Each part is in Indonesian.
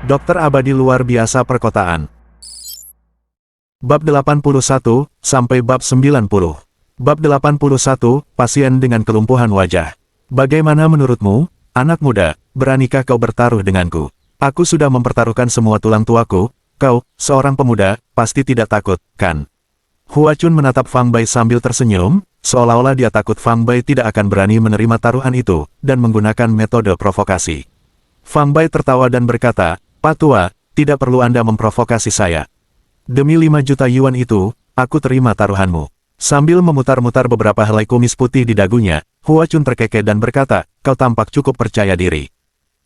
Dokter abadi luar biasa perkotaan. Bab 81, sampai bab 90. Bab 81, pasien dengan kelumpuhan wajah. Bagaimana menurutmu, anak muda, beranikah kau bertaruh denganku? Aku sudah mempertaruhkan semua tulang tuaku, kau, seorang pemuda, pasti tidak takut, kan? Hua Chun menatap Fang Bai sambil tersenyum, seolah-olah dia takut Fang Bai tidak akan berani menerima taruhan itu, dan menggunakan metode provokasi. Fang Bai tertawa dan berkata, Pak Tua, tidak perlu Anda memprovokasi saya. Demi 5 juta yuan itu, aku terima taruhanmu. Sambil memutar-mutar beberapa helai kumis putih di dagunya, Hua Chun terkekeh dan berkata, kau tampak cukup percaya diri.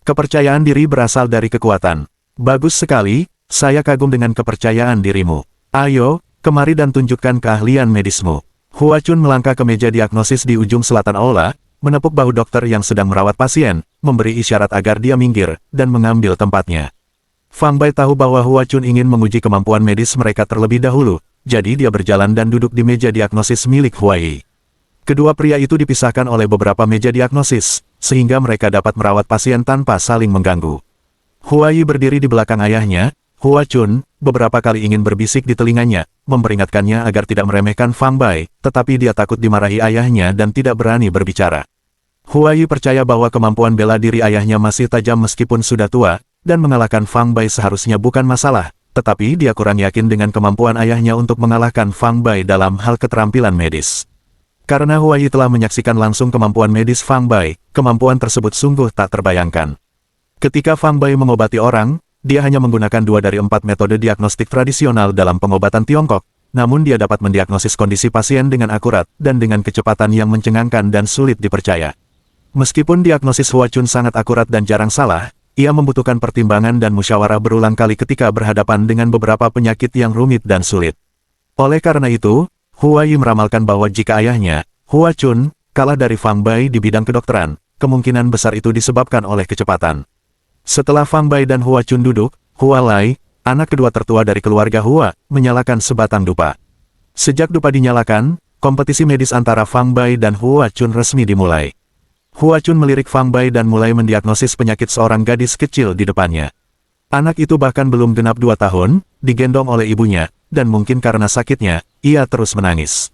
Kepercayaan diri berasal dari kekuatan. Bagus sekali, saya kagum dengan kepercayaan dirimu. Ayo, kemari dan tunjukkan keahlian medismu. Hua Chun melangkah ke meja diagnosis di ujung selatan aula, menepuk bahu dokter yang sedang merawat pasien, memberi isyarat agar dia minggir, dan mengambil tempatnya. Fang Bai tahu bahwa Hua Chun ingin menguji kemampuan medis mereka terlebih dahulu, jadi dia berjalan dan duduk di meja diagnosis milik Huai. Kedua pria itu dipisahkan oleh beberapa meja diagnosis, sehingga mereka dapat merawat pasien tanpa saling mengganggu. Huai berdiri di belakang ayahnya, Hua Chun, beberapa kali ingin berbisik di telinganya, memperingatkannya agar tidak meremehkan Fang Bai, tetapi dia takut dimarahi ayahnya dan tidak berani berbicara. Huai percaya bahwa kemampuan bela diri ayahnya masih tajam meskipun sudah tua, dan mengalahkan Fang Bai seharusnya bukan masalah, tetapi dia kurang yakin dengan kemampuan ayahnya untuk mengalahkan Fang Bai dalam hal keterampilan medis. Karena Huai telah menyaksikan langsung kemampuan medis Fang Bai, kemampuan tersebut sungguh tak terbayangkan. Ketika Fang Bai mengobati orang, dia hanya menggunakan 2 dari 4 metode diagnostik tradisional dalam pengobatan Tiongkok, namun dia dapat mendiagnosis kondisi pasien dengan akurat dan dengan kecepatan yang mencengangkan dan sulit dipercaya. Meskipun diagnosis Hua Chun sangat akurat dan jarang salah, ia membutuhkan pertimbangan dan musyawarah berulang kali ketika berhadapan dengan beberapa penyakit yang rumit dan sulit. Oleh karena itu, Huai meramalkan bahwa jika ayahnya, Hua Chun, kalah dari Fang Bai di bidang kedokteran, kemungkinan besar itu disebabkan oleh kecepatan. Setelah Fang Bai dan Hua Chun duduk, Hua Lai, anak kedua tertua dari keluarga Hua, menyalakan sebatang dupa. Sejak dupa dinyalakan, kompetisi medis antara Fang Bai dan Hua Chun resmi dimulai. Hua Chun melirik Fang Bai dan mulai mendiagnosis penyakit seorang gadis kecil di depannya. Anak itu bahkan belum genap 2 tahun, digendong oleh ibunya, dan mungkin karena sakitnya, ia terus menangis.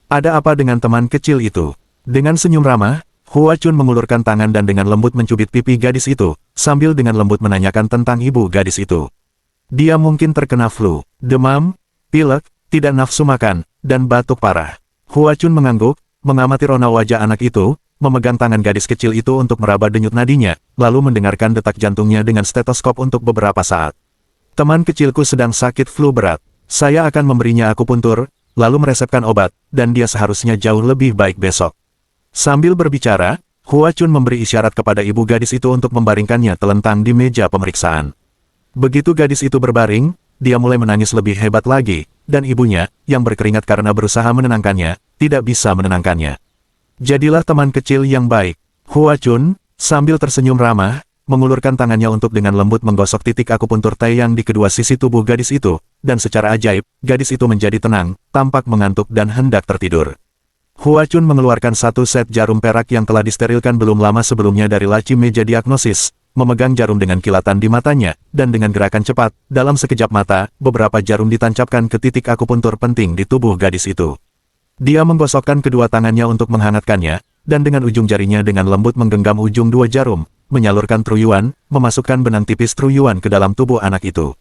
Ada apa dengan teman kecil itu? Dengan senyum ramah, Hua Chun mengulurkan tangan dan dengan lembut mencubit pipi gadis itu, sambil dengan lembut menanyakan tentang ibu gadis itu. Dia mungkin terkena flu, demam, pilek, tidak nafsu makan, dan batuk parah. Hua Chun mengangguk, mengamati rona wajah anak itu, memegang tangan gadis kecil itu untuk meraba denyut nadinya, lalu mendengarkan detak jantungnya dengan stetoskop untuk beberapa saat. Teman kecilku sedang sakit flu berat. Saya akan memberinya akupuntur, lalu meresepkan obat, dan dia seharusnya jauh lebih baik besok. Sambil berbicara, Hua Chun memberi isyarat kepada ibu gadis itu untuk membaringkannya telentang di meja pemeriksaan. Begitu gadis itu berbaring, dia mulai menangis lebih hebat lagi, dan ibunya, yang berkeringat karena berusaha menenangkannya, tidak bisa menenangkannya. Jadilah teman kecil yang baik. Hua Chun, sambil tersenyum ramah, mengulurkan tangannya untuk dengan lembut menggosok titik akupuntur Taeyang di kedua sisi tubuh gadis itu, dan secara ajaib, gadis itu menjadi tenang, tampak mengantuk dan hendak tertidur. Hua Chun mengeluarkan 1 set jarum perak yang telah disterilkan belum lama sebelumnya dari laci meja diagnosis, memegang jarum dengan kilatan di matanya, dan dengan gerakan cepat, dalam sekejap mata, beberapa jarum ditancapkan ke titik akupuntur penting di tubuh gadis itu. Dia menggosokkan kedua tangannya untuk menghangatkannya, dan dengan ujung jarinya dengan lembut menggenggam ujung 2 jarum, menyalurkan truyuan, memasukkan benang tipis truyuan ke dalam tubuh anak itu.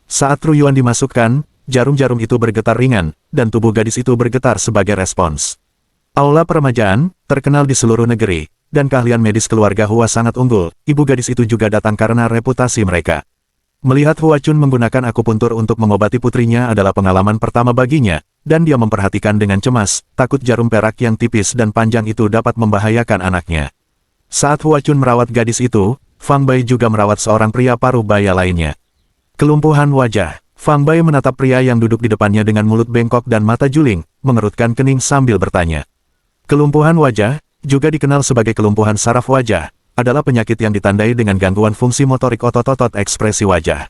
Saat truyuan dimasukkan, jarum-jarum itu bergetar ringan, dan tubuh gadis itu bergetar sebagai respons. Aula peremajaan, terkenal di seluruh negeri, dan keahlian medis keluarga Hua sangat unggul, ibu gadis itu juga datang karena reputasi mereka. Melihat Hua Chun menggunakan akupuntur untuk mengobati putrinya adalah pengalaman pertama baginya, dan dia memperhatikan dengan cemas, takut jarum perak yang tipis dan panjang itu dapat membahayakan anaknya. Saat Hua Chun merawat gadis itu, Fang Bai juga merawat seorang pria paruh baya lainnya. Kelumpuhan wajah. Fang Bai menatap pria yang duduk di depannya dengan mulut bengkok dan mata juling, mengerutkan kening sambil bertanya. Kelumpuhan wajah, juga dikenal sebagai kelumpuhan saraf wajah, adalah penyakit yang ditandai dengan gangguan fungsi motorik otot-otot ekspresi wajah.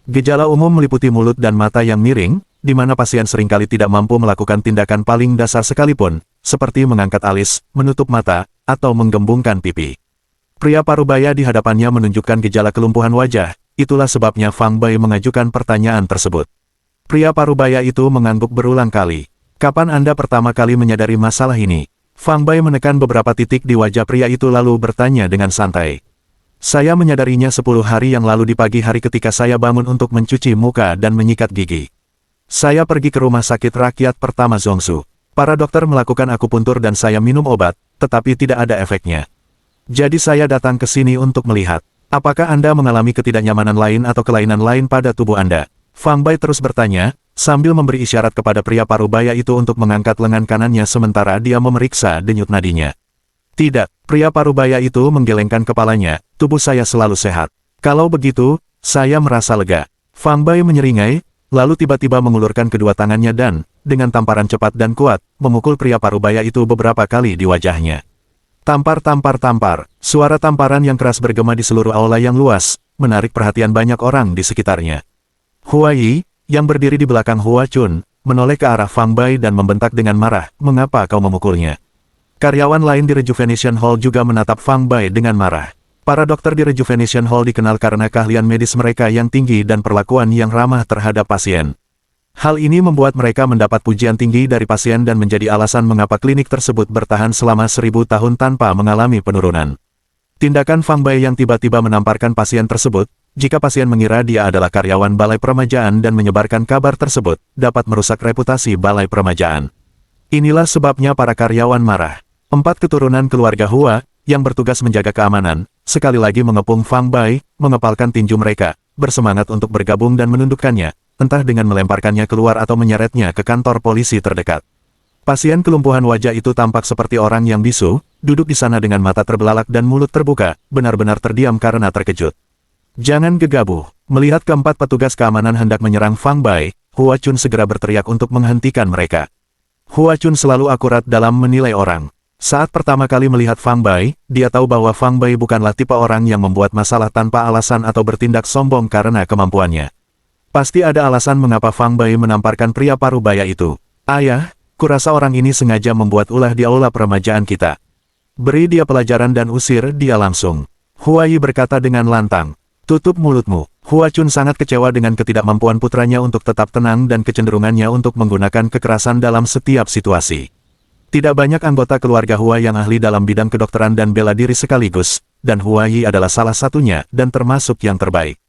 Gejala umum meliputi mulut dan mata yang miring, di mana pasien seringkali tidak mampu melakukan tindakan paling dasar sekalipun, seperti mengangkat alis, menutup mata, atau menggembungkan pipi. Pria parubaya di hadapannya menunjukkan gejala kelumpuhan wajah, itulah sebabnya Fang Bai mengajukan pertanyaan tersebut. Pria parubaya itu mengangguk berulang kali. Kapan Anda pertama kali menyadari masalah ini? Fang Bai menekan beberapa titik di wajah pria itu lalu bertanya dengan santai. Saya menyadarinya 10 hari yang lalu di pagi hari ketika saya bangun untuk mencuci muka dan menyikat gigi. Saya pergi ke rumah sakit rakyat pertama Zhongshu. Para dokter melakukan akupuntur dan saya minum obat, tetapi tidak ada efeknya. Jadi saya datang ke sini untuk melihat, apakah Anda mengalami ketidaknyamanan lain atau kelainan lain pada tubuh Anda? Fang Bai terus bertanya, sambil memberi isyarat kepada pria parubaya itu untuk mengangkat lengan kanannya sementara dia memeriksa denyut nadinya. Tidak, pria parubaya itu menggelengkan kepalanya, tubuh saya selalu sehat. Kalau begitu, saya merasa lega. Fang Bai menyeringai, lalu tiba-tiba mengulurkan kedua tangannya dan, dengan tamparan cepat dan kuat, memukul pria parubaya itu beberapa kali di wajahnya. Tampar, suara tamparan yang keras bergema di seluruh aula yang luas, menarik perhatian banyak orang di sekitarnya. Hua Yi, yang berdiri di belakang Hua Chun, menoleh ke arah Fang Bai dan membentak dengan marah, mengapa kau memukulnya? Karyawan lain di Rejuvenation Hall juga menatap Fang Bai dengan marah. Para dokter di Rejuvenation Hall dikenal karena keahlian medis mereka yang tinggi dan perlakuan yang ramah terhadap pasien. Hal ini membuat mereka mendapat pujian tinggi dari pasien dan menjadi alasan mengapa klinik tersebut bertahan selama 1000 tahun tanpa mengalami penurunan. Tindakan Fang Bai yang tiba-tiba menamparkan pasien tersebut, jika pasien mengira dia adalah karyawan balai peremajaan dan menyebarkan kabar tersebut, dapat merusak reputasi balai peremajaan. Inilah sebabnya para karyawan marah. 4 keturunan keluarga Hua, yang bertugas menjaga keamanan, sekali lagi mengepung Fang Bai, mengepalkan tinju mereka, bersemangat untuk bergabung dan menundukkannya, entah dengan melemparkannya keluar atau menyeretnya ke kantor polisi terdekat. Pasien kelumpuhan wajah itu tampak seperti orang yang bisu, duduk di sana dengan mata terbelalak dan mulut terbuka, benar-benar terdiam karena terkejut. Jangan gegabah. Melihat keempat petugas keamanan hendak menyerang Fang Bai, Hua Chun segera berteriak untuk menghentikan mereka. Hua Chun selalu akurat dalam menilai orang. Saat pertama kali melihat Fang Bai, dia tahu bahwa Fang Bai bukanlah tipe orang yang membuat masalah tanpa alasan atau bertindak sombong karena kemampuannya. Pasti ada alasan mengapa Fang Bai menamparkan pria parubaya itu. Ayah, kurasa orang ini sengaja membuat ulah di aula peremajaan kita. Beri dia pelajaran dan usir dia langsung. Hua Yi berkata dengan lantang. Tutup mulutmu. Hua Chun sangat kecewa dengan ketidakmampuan putranya untuk tetap tenang dan kecenderungannya untuk menggunakan kekerasan dalam setiap situasi. Tidak banyak anggota keluarga Hua yang ahli dalam bidang kedokteran dan bela diri sekaligus, dan Hua Yi adalah salah satunya dan termasuk yang terbaik.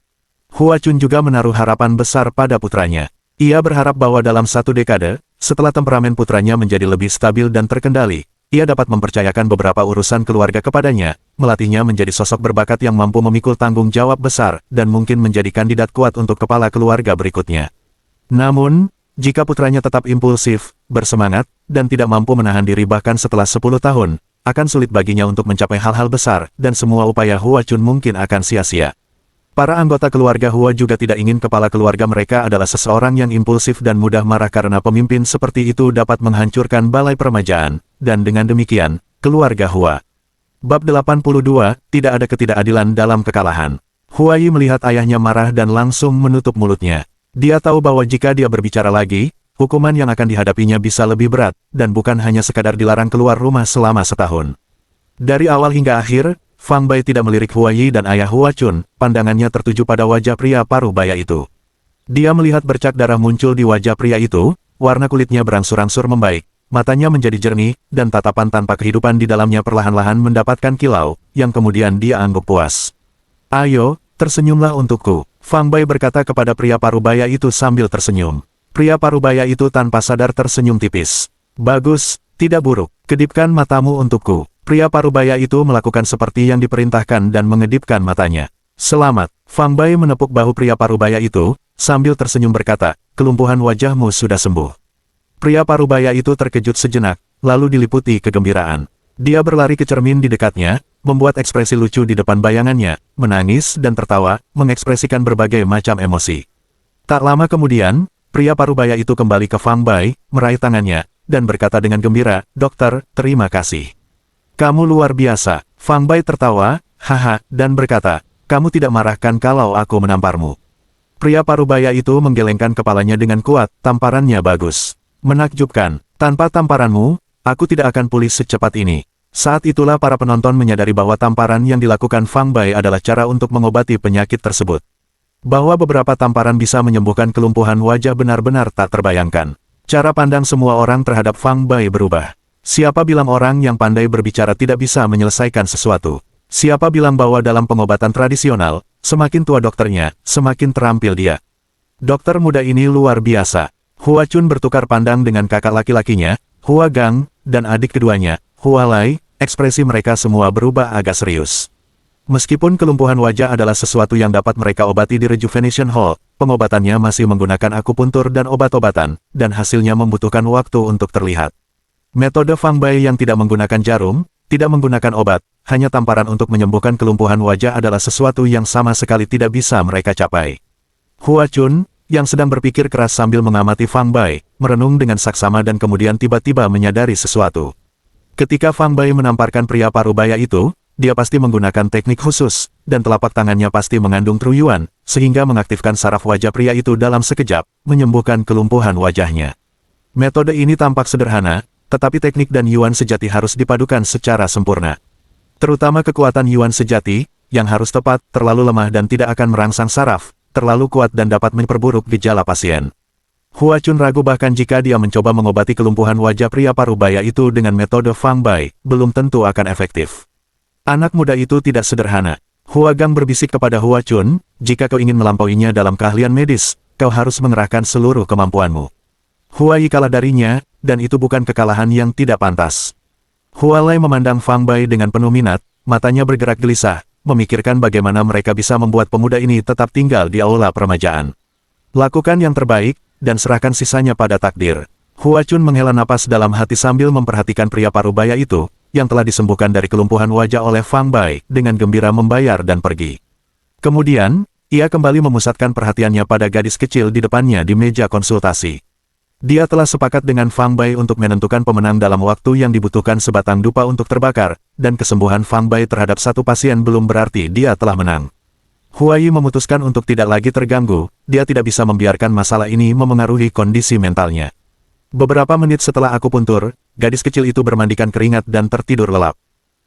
Hua Chun juga menaruh harapan besar pada putranya. Ia berharap bahwa dalam 1 dekade, setelah temperamen putranya menjadi lebih stabil dan terkendali, ia dapat mempercayakan beberapa urusan keluarga kepadanya, melatihnya menjadi sosok berbakat yang mampu memikul tanggung jawab besar, dan mungkin menjadi kandidat kuat untuk kepala keluarga berikutnya. Namun, jika putranya tetap impulsif, bersemangat, dan tidak mampu menahan diri bahkan setelah 10 tahun, akan sulit baginya untuk mencapai hal-hal besar, dan semua upaya Hua Chun mungkin akan sia-sia. Para anggota keluarga Hua juga tidak ingin kepala keluarga mereka adalah seseorang yang impulsif dan mudah marah karena pemimpin seperti itu dapat menghancurkan balai peremajaan, dan dengan demikian, keluarga Hua. Bab 82, tidak ada ketidakadilan dalam kekalahan. Hua Yi melihat ayahnya marah dan langsung menutup mulutnya. Dia tahu bahwa jika dia berbicara lagi, hukuman yang akan dihadapinya bisa lebih berat, dan bukan hanya sekadar dilarang keluar rumah selama setahun. Dari awal hingga akhir, Fang Bai tidak melirik Hua Yi dan ayah Hua Chun, pandangannya tertuju pada wajah pria parubaya itu. Dia melihat bercak darah muncul di wajah pria itu, warna kulitnya berangsur-angsur membaik, matanya menjadi jernih, dan tatapan tanpa kehidupan di dalamnya perlahan-lahan mendapatkan kilau, yang kemudian dia anggap puas. Ayo, tersenyumlah untukku. Fang Bai berkata kepada pria parubaya itu sambil tersenyum. Pria parubaya itu tanpa sadar tersenyum tipis. Bagus, tidak buruk. Kedipkan matamu untukku. Pria parubaya itu melakukan seperti yang diperintahkan dan mengedipkan matanya. Selamat. Fang Bai menepuk bahu pria parubaya itu, sambil tersenyum berkata, kelumpuhan wajahmu sudah sembuh. Pria parubaya itu terkejut sejenak, lalu diliputi kegembiraan. Dia berlari ke cermin di dekatnya, membuat ekspresi lucu di depan bayangannya, menangis dan tertawa, mengekspresikan berbagai macam emosi. Tak lama kemudian, pria parubaya itu kembali ke Fang Bai, meraih tangannya, dan berkata dengan gembira, dokter, terima kasih. Kamu luar biasa. Fang Bai tertawa, haha, dan berkata, kamu tidak marahkan kalau aku menamparmu. Pria parubaya itu menggelengkan kepalanya dengan kuat, tamparannya bagus. Menakjubkan, tanpa tamparanmu, aku tidak akan pulih secepat ini. Saat itulah para penonton menyadari bahwa tamparan yang dilakukan Fang Bai adalah cara untuk mengobati penyakit tersebut. Bahwa beberapa tamparan bisa menyembuhkan kelumpuhan wajah benar-benar tak terbayangkan. Cara pandang semua orang terhadap Fang Bai berubah. Siapa bilang orang yang pandai berbicara tidak bisa menyelesaikan sesuatu? Siapa bilang bahwa dalam pengobatan tradisional, semakin tua dokternya, semakin terampil dia? Dokter muda ini luar biasa. Hua Chun bertukar pandang dengan kakak laki-lakinya, Hua Gang, dan adik keduanya, Hua Lai. Ekspresi mereka semua berubah agak serius. Meskipun kelumpuhan wajah adalah sesuatu yang dapat mereka obati di Rejuvenation Hall, pengobatannya masih menggunakan akupuntur dan obat-obatan, dan hasilnya membutuhkan waktu untuk terlihat. Metode Fang Bai yang tidak menggunakan jarum, tidak menggunakan obat, hanya tamparan untuk menyembuhkan kelumpuhan wajah adalah sesuatu yang sama sekali tidak bisa mereka capai. Hua Chun, yang sedang berpikir keras sambil mengamati Fang Bai, merenung dengan saksama dan kemudian tiba-tiba menyadari sesuatu. Ketika Fang Bai menamparkan pria parubaya itu, dia pasti menggunakan teknik khusus, dan telapak tangannya pasti mengandung truyuan, sehingga mengaktifkan saraf wajah pria itu dalam sekejap, menyembuhkan kelumpuhan wajahnya. Metode ini tampak sederhana, tetapi teknik dan yuan sejati harus dipadukan secara sempurna. Terutama kekuatan yuan sejati, yang harus tepat, terlalu lemah dan tidak akan merangsang saraf, terlalu kuat dan dapat memperburuk gejala pasien. Hua Chun ragu bahkan jika dia mencoba mengobati kelumpuhan wajah pria parubaya itu dengan metode Fang Bai, belum tentu akan efektif. Anak muda itu tidak sederhana. Hua Gang berbisik kepada Hua Chun, jika kau ingin melampauinya dalam keahlian medis, kau harus mengerahkan seluruh kemampuanmu. Hua Yi kalah darinya, dan itu bukan kekalahan yang tidak pantas. Hua Lai memandang Fang Bai dengan penuh minat, matanya bergerak gelisah, memikirkan bagaimana mereka bisa membuat pemuda ini tetap tinggal di aula peremajaan. Lakukan yang terbaik, dan serahkan sisanya pada takdir. Hua Chun menghela napas dalam hati sambil memperhatikan pria parubaya itu, yang telah disembuhkan dari kelumpuhan wajah oleh Fang Bai, dengan gembira membayar dan pergi. Kemudian, ia kembali memusatkan perhatiannya pada gadis kecil di depannya di meja konsultasi. Dia telah sepakat dengan Fang Bai untuk menentukan pemenang dalam waktu yang dibutuhkan sebatang dupa untuk terbakar, dan kesembuhan Fang Bai terhadap satu pasien belum berarti dia telah menang. Hua Yi memutuskan untuk tidak lagi terganggu, dia tidak bisa membiarkan masalah ini memengaruhi kondisi mentalnya. Beberapa menit setelah akupuntur, gadis kecil itu bermandikan keringat dan tertidur lelap.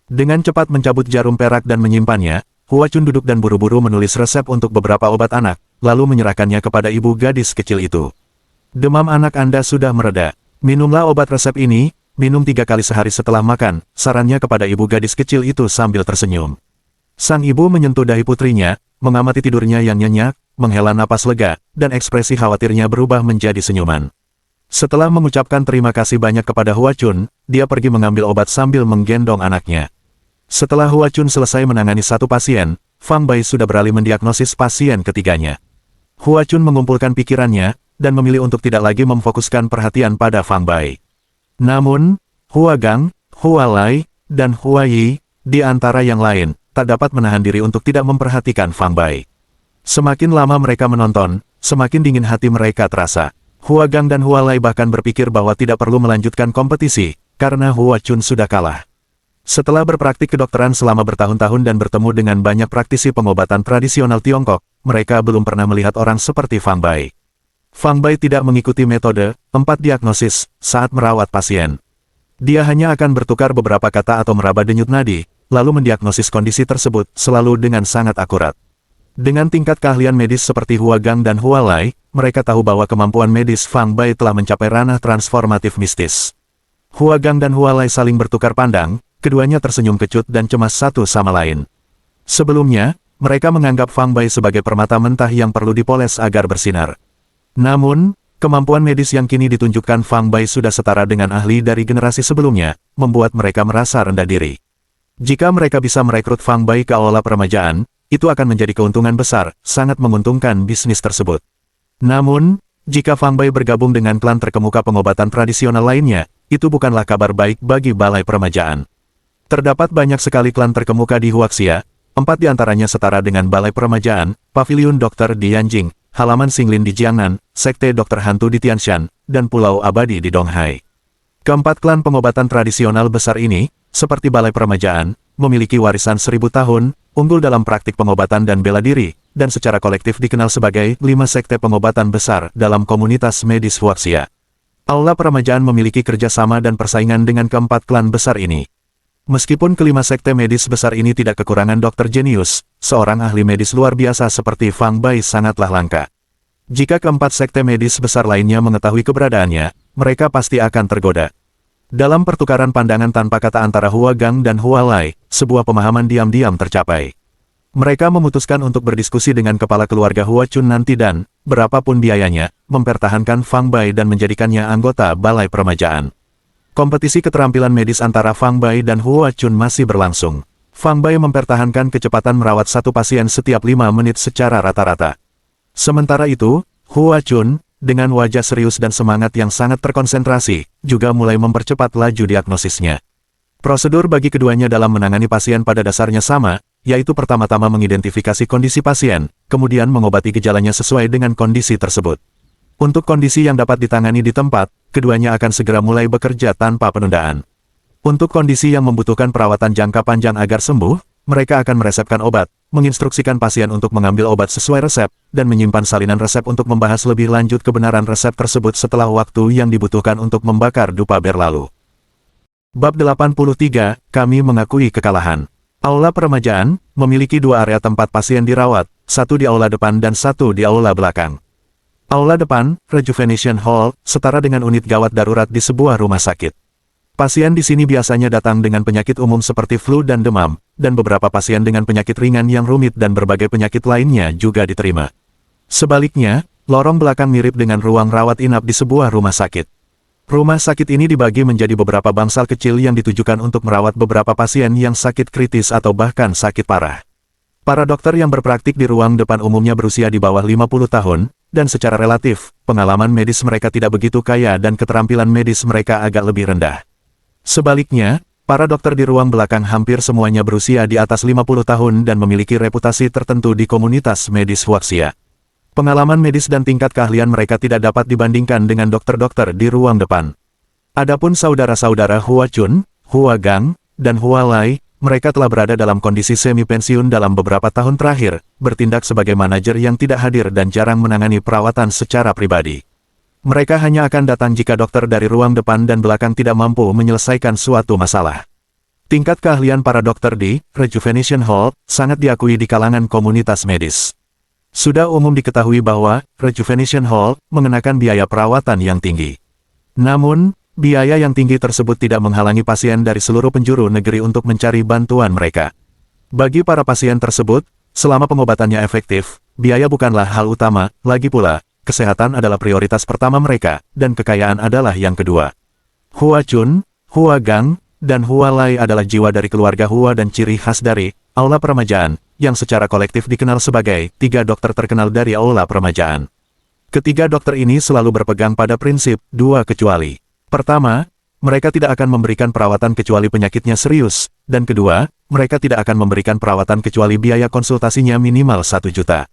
Dengan cepat mencabut jarum perak dan menyimpannya, Hua Chun duduk dan buru-buru menulis resep untuk beberapa obat anak, lalu menyerahkannya kepada ibu gadis kecil itu. Demam anak Anda sudah mereda. Minumlah obat resep ini, minum 3 kali sehari setelah makan, sarannya kepada ibu gadis kecil itu sambil tersenyum. Sang ibu menyentuh dahi putrinya, mengamati tidurnya yang nyenyak, menghela napas lega, dan ekspresi khawatirnya berubah menjadi senyuman. Setelah mengucapkan terima kasih banyak kepada Hua Chun, dia pergi mengambil obat sambil menggendong anaknya. Setelah Hua Chun selesai menangani satu pasien, Fang Bai sudah beralih mendiagnosis pasien ketiganya. Hua Chun mengumpulkan pikirannya, dan memilih untuk tidak lagi memfokuskan perhatian pada Fang Bai. Namun, Hua Gang, Hua Lai, dan Hua Yi, di antara yang lain, tak dapat menahan diri untuk tidak memperhatikan Fang Bai. Semakin lama mereka menonton, semakin dingin hati mereka terasa. Hua Gang dan Hua Lai bahkan berpikir bahwa tidak perlu melanjutkan kompetisi, karena Hua Chun sudah kalah. Setelah berpraktik kedokteran selama bertahun-tahun dan bertemu dengan banyak praktisi pengobatan tradisional Tiongkok, mereka belum pernah melihat orang seperti Fang Bai. Fang Bai tidak mengikuti metode 4 diagnosis saat merawat pasien. Dia hanya akan bertukar beberapa kata atau meraba denyut nadi, lalu mendiagnosis kondisi tersebut selalu dengan sangat akurat. Dengan tingkat keahlian medis seperti Hua Gang dan Hua Lai, mereka tahu bahwa kemampuan medis Fang Bai telah mencapai ranah transformatif mistis. Hua Gang dan Hua Lai saling bertukar pandang, keduanya tersenyum kecut dan cemas satu sama lain. Sebelumnya, mereka menganggap Fang Bai sebagai permata mentah yang perlu dipoles agar bersinar. Namun, kemampuan medis yang kini ditunjukkan Fang Bai sudah setara dengan ahli dari generasi sebelumnya, membuat mereka merasa rendah diri. Jika mereka bisa merekrut Fang Bai ke aula peremajaan, itu akan menjadi keuntungan besar, sangat menguntungkan bisnis tersebut. Namun, jika Fang Bai bergabung dengan klan terkemuka pengobatan tradisional lainnya, itu bukanlah kabar baik bagi balai peremajaan. Terdapat banyak sekali klan terkemuka di Huaxia, 4 diantaranya setara dengan balai peremajaan, Paviliun Dokter di Yanjing, Halaman Xinglin di Jiangnan, Sekte Dokter Hantu di Tianshan, dan Pulau Abadi di Donghai. Keempat klan pengobatan tradisional besar ini, seperti balai peremajaan, memiliki warisan 1000 tahun, unggul dalam praktik pengobatan dan bela diri, dan secara kolektif dikenal sebagai 5 sekte pengobatan besar dalam komunitas medis Huaxia. Aula peremajaan memiliki kerjasama dan persaingan dengan keempat klan besar ini. Meskipun kelima sekte medis besar ini tidak kekurangan dokter jenius, seorang ahli medis luar biasa seperti Fang Bai sangatlah langka. Jika keempat sekte medis besar lainnya mengetahui keberadaannya, mereka pasti akan tergoda. Dalam pertukaran pandangan tanpa kata antara Hua Gang dan Hua Lai, sebuah pemahaman diam-diam tercapai. Mereka memutuskan untuk berdiskusi dengan kepala keluarga Hua Chun nanti dan, berapapun biayanya, mempertahankan Fang Bai dan menjadikannya anggota balai peremajaan. Kompetisi keterampilan medis antara Fang Bai dan Hua Chun masih berlangsung. Fang Bai mempertahankan kecepatan merawat satu pasien setiap 5 menit secara rata-rata. Sementara itu, Hua Chun, dengan wajah serius dan semangat yang sangat terkonsentrasi, juga mulai mempercepat laju diagnosisnya. Prosedur bagi keduanya dalam menangani pasien pada dasarnya sama, yaitu pertama-tama mengidentifikasi kondisi pasien, kemudian mengobati gejalanya sesuai dengan kondisi tersebut. Untuk kondisi yang dapat ditangani di tempat, keduanya akan segera mulai bekerja tanpa penundaan. Untuk kondisi yang membutuhkan perawatan jangka panjang agar sembuh, mereka akan meresepkan obat, menginstruksikan pasien untuk mengambil obat sesuai resep, dan menyimpan salinan resep untuk membahas lebih lanjut kebenaran resep tersebut setelah waktu yang dibutuhkan untuk membakar dupa berlalu. Bab 83, kami mengakui kekalahan. Aula peremajaan memiliki 2 area tempat pasien dirawat, satu di aula depan dan satu di aula belakang. Aula depan, Rejuvenation Hall, setara dengan unit gawat darurat di sebuah rumah sakit. Pasien di sini biasanya datang dengan penyakit umum seperti flu dan demam, dan beberapa pasien dengan penyakit ringan yang rumit dan berbagai penyakit lainnya juga diterima. Sebaliknya, lorong belakang mirip dengan ruang rawat inap di sebuah rumah sakit. Rumah sakit ini dibagi menjadi beberapa bangsal kecil yang ditujukan untuk merawat beberapa pasien yang sakit kritis atau bahkan sakit parah. Para dokter yang berpraktik di ruang depan umumnya berusia di bawah 50 tahun, dan secara relatif, pengalaman medis mereka tidak begitu kaya dan keterampilan medis mereka agak lebih rendah. Sebaliknya, para dokter di ruang belakang hampir semuanya berusia di atas 50 tahun dan memiliki reputasi tertentu di komunitas medis Huaxia. Pengalaman medis dan tingkat keahlian mereka tidak dapat dibandingkan dengan dokter-dokter di ruang depan. Adapun saudara-saudara Hua Chun, Hua Gang, dan Hua Lai, mereka telah berada dalam kondisi semi-pensiun dalam beberapa tahun terakhir, bertindak sebagai manajer yang tidak hadir dan jarang menangani perawatan secara pribadi. Mereka hanya akan datang jika dokter dari ruang depan dan belakang tidak mampu menyelesaikan suatu masalah. Tingkat keahlian para dokter di Rejuvenation Hall sangat diakui di kalangan komunitas medis. Sudah umum diketahui bahwa Rejuvenation Hall mengenakan biaya perawatan yang tinggi. Namun, biaya yang tinggi tersebut tidak menghalangi pasien dari seluruh penjuru negeri untuk mencari bantuan mereka. Bagi para pasien tersebut, selama pengobatannya efektif, biaya bukanlah hal utama, lagi pula, kesehatan adalah prioritas pertama mereka, dan kekayaan adalah yang kedua. Hua Chun, Hua Gang, dan Hua Lai adalah jiwa dari keluarga Hua dan ciri khas dari aula peremajaan, yang secara kolektif dikenal sebagai 3 dokter terkenal dari aula peremajaan. Ketiga dokter ini selalu berpegang pada prinsip 2 kecuali. Pertama, mereka tidak akan memberikan perawatan kecuali penyakitnya serius, dan kedua, mereka tidak akan memberikan perawatan kecuali biaya konsultasinya minimal 1 juta.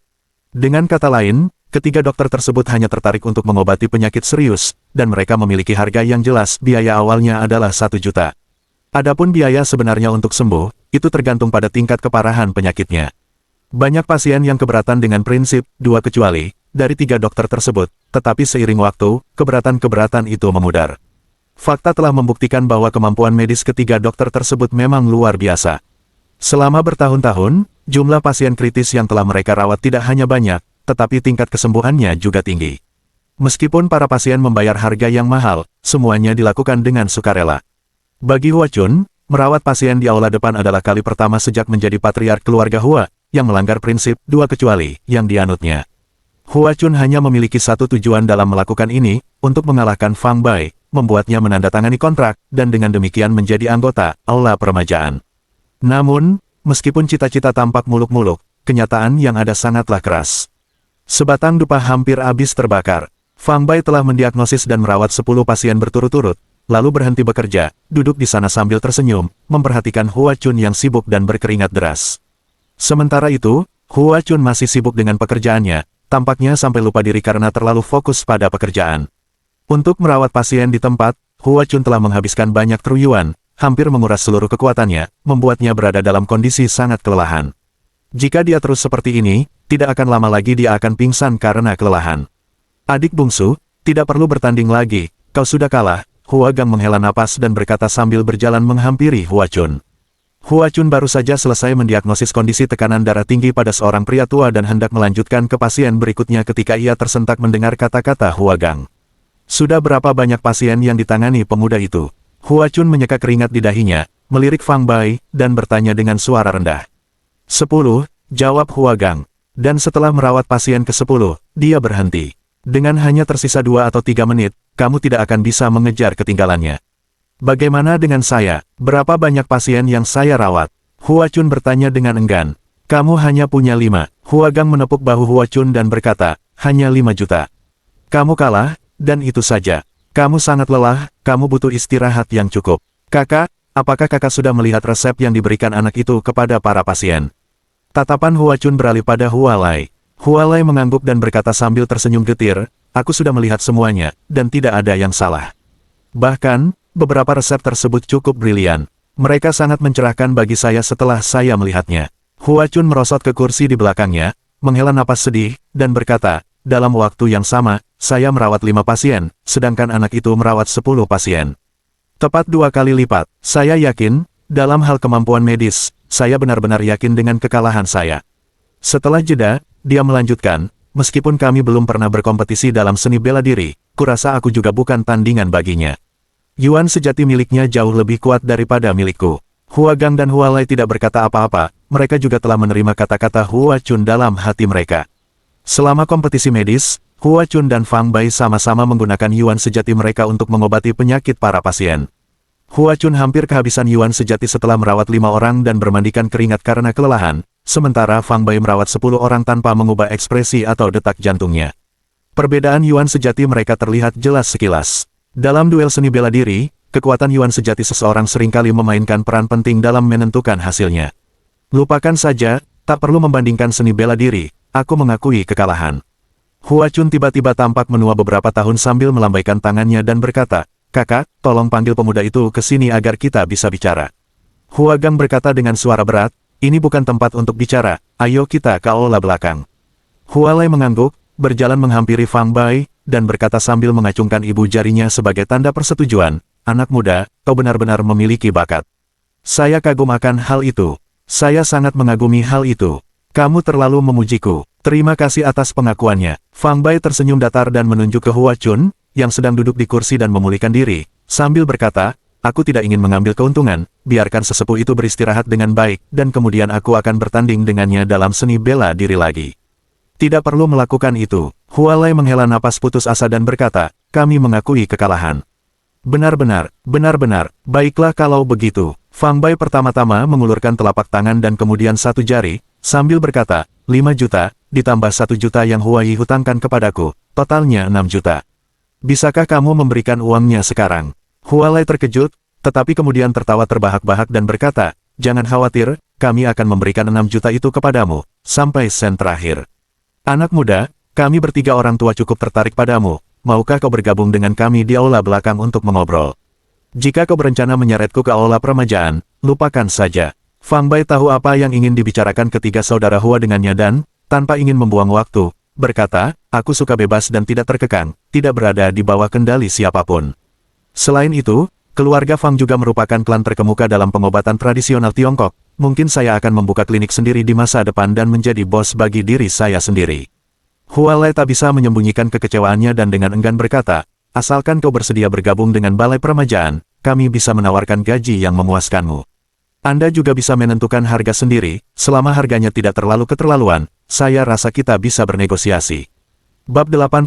Dengan kata lain, ketiga dokter tersebut hanya tertarik untuk mengobati penyakit serius, dan mereka memiliki harga yang jelas, biaya awalnya adalah 1 juta. Adapun biaya sebenarnya untuk sembuh, itu tergantung pada tingkat keparahan penyakitnya. Banyak pasien yang keberatan dengan prinsip 2 kecuali, dari 3 dokter tersebut, tetapi seiring waktu, keberatan-keberatan itu memudar. Fakta telah membuktikan bahwa kemampuan medis ketiga dokter tersebut memang luar biasa. Selama bertahun-tahun, jumlah pasien kritis yang telah mereka rawat tidak hanya banyak, tetapi tingkat kesembuhannya juga tinggi. Meskipun para pasien membayar harga yang mahal, semuanya dilakukan dengan sukarela. Bagi Hua Chun, merawat pasien di aula depan adalah kali pertama sejak menjadi patriark keluarga Hua, yang melanggar prinsip 2 kecuali yang dianutnya. Hua Chun hanya memiliki satu tujuan dalam melakukan ini, untuk mengalahkan Fang Bai, membuatnya menandatangani kontrak, dan dengan demikian menjadi anggota aula peremajaan. Namun, meskipun cita-cita tampak muluk-muluk, kenyataan yang ada sangatlah keras. Sebatang dupa hampir habis terbakar. Fang Bai telah mendiagnosis dan merawat 10 pasien berturut-turut, lalu berhenti bekerja, duduk di sana sambil tersenyum, memperhatikan Hua Chun yang sibuk dan berkeringat deras. Sementara itu, Hua Chun masih sibuk dengan pekerjaannya, tampaknya sampai lupa diri karena terlalu fokus pada pekerjaan. Untuk merawat pasien di tempat, Hua Chun telah menghabiskan banyak triliuan, hampir menguras seluruh kekuatannya, membuatnya berada dalam kondisi sangat kelelahan. Jika dia terus seperti ini, tidak akan lama lagi dia akan pingsan karena kelelahan. Adik bungsu, tidak perlu bertanding lagi, kau sudah kalah, Huagang menghela napas dan berkata sambil berjalan menghampiri Huachun. Huachun baru saja selesai mendiagnosis kondisi tekanan darah tinggi pada seorang pria tua dan hendak melanjutkan ke pasien berikutnya ketika ia tersentak mendengar kata-kata Huagang. Sudah berapa banyak pasien yang ditangani pemuda itu? Huachun menyeka keringat di dahinya, melirik Fang Bai, dan bertanya dengan suara rendah. 10, jawab Huagang. Dan setelah merawat pasien ke-10, dia berhenti. Dengan hanya tersisa 2 atau 3 menit, kamu tidak akan bisa mengejar ketinggalannya. Bagaimana dengan saya? Berapa banyak pasien yang saya rawat? Huachun bertanya dengan enggan. Kamu hanya punya 5. Huagang menepuk bahu Huachun dan berkata, hanya 5 juta. Kamu kalah, dan itu saja. Kamu sangat lelah, kamu butuh istirahat yang cukup. Kakak, apakah kakak sudah melihat resep yang diberikan anak itu kepada para pasien? Tatapan Huachun beralih pada Hualai. Hualai mengangguk dan berkata sambil tersenyum getir, aku sudah melihat semuanya, dan tidak ada yang salah. Bahkan, beberapa resep tersebut cukup brilian. Mereka sangat mencerahkan bagi saya setelah saya melihatnya. Huachun merosot ke kursi di belakangnya, menghela napas sedih, dan berkata, dalam waktu yang sama, saya merawat 5 pasien, sedangkan anak itu merawat 10 pasien. Tepat 2 kali lipat. Saya yakin, dalam hal kemampuan medis, saya benar-benar yakin dengan kekalahan saya. Setelah jeda, dia melanjutkan, meskipun kami belum pernah berkompetisi dalam seni bela diri, kurasa aku juga bukan tandingan baginya. Yuan sejati miliknya jauh lebih kuat daripada milikku. Huagang dan Hualai tidak berkata apa-apa, mereka juga telah menerima kata-kata Huachun dalam hati mereka. Selama kompetisi medis, Huachun dan Fang Bai sama-sama menggunakan Yuan sejati mereka untuk mengobati penyakit para pasien. Huachun hampir kehabisan Yuan sejati setelah merawat 5 orang dan bermandikan keringat karena kelelahan, sementara Fang Bai merawat 10 orang tanpa mengubah ekspresi atau detak jantungnya. Perbedaan Yuan sejati mereka terlihat jelas sekilas. Dalam duel seni bela diri, kekuatan Yuan sejati seseorang seringkali memainkan peran penting dalam menentukan hasilnya. Lupakan saja, tak perlu membandingkan seni bela diri, aku mengakui kekalahan. Huachun tiba-tiba tampak menua beberapa tahun sambil melambaikan tangannya dan berkata, kakak, tolong panggil pemuda itu ke sini agar kita bisa bicara. Huagang berkata dengan suara berat, ini bukan tempat untuk bicara, ayo kita ke aula belakang. Hualai mengangguk, berjalan menghampiri Fang Bai, dan berkata sambil mengacungkan ibu jarinya sebagai tanda persetujuan, anak muda, kau benar-benar memiliki bakat. Saya kagum akan hal itu. Saya sangat mengagumi hal itu. Kamu terlalu memujiku. Terima kasih atas pengakuannya. Fang Bai tersenyum datar dan menunjuk ke Huachun, yang sedang duduk di kursi dan memulihkan diri, sambil berkata, aku tidak ingin mengambil keuntungan, biarkan sesepuh itu beristirahat dengan baik, dan kemudian aku akan bertanding dengannya dalam seni bela diri lagi. Tidak perlu melakukan itu. Hualai menghela napas putus asa dan berkata, kami mengakui kekalahan. Benar-benar, baiklah kalau begitu. Fang Bai pertama-tama mengulurkan telapak tangan dan kemudian 1 jari, sambil berkata, 5 juta, ditambah 1 juta yang Huai hutangkan kepadaku, totalnya 6 juta. Bisakah kamu memberikan uangnya sekarang? Hualai terkejut, tetapi kemudian tertawa terbahak-bahak dan berkata, jangan khawatir, kami akan memberikan 6 juta itu kepadamu, sampai sen terakhir. Anak muda, kami bertiga orang tua cukup tertarik padamu, maukah kau bergabung dengan kami di aula belakang untuk mengobrol? Jika kau berencana menyeretku ke aula permajaan, lupakan saja. Fang Bai tahu apa yang ingin dibicarakan ketiga saudara Hua dengannya dan, tanpa ingin membuang waktu, berkata, aku suka bebas dan tidak terkekang, tidak berada di bawah kendali siapapun. Selain itu, keluarga Fang juga merupakan klan terkemuka dalam pengobatan tradisional Tiongkok, mungkin saya akan membuka klinik sendiri di masa depan dan menjadi bos bagi diri saya sendiri. Hualai tak bisa menyembunyikan kekecewaannya dan dengan enggan berkata, asalkan kau bersedia bergabung dengan balai permajaan, kami bisa menawarkan gaji yang memuaskanmu. Anda juga bisa menentukan harga sendiri, selama harganya tidak terlalu keterlaluan, saya rasa kita bisa bernegosiasi. Bab 84,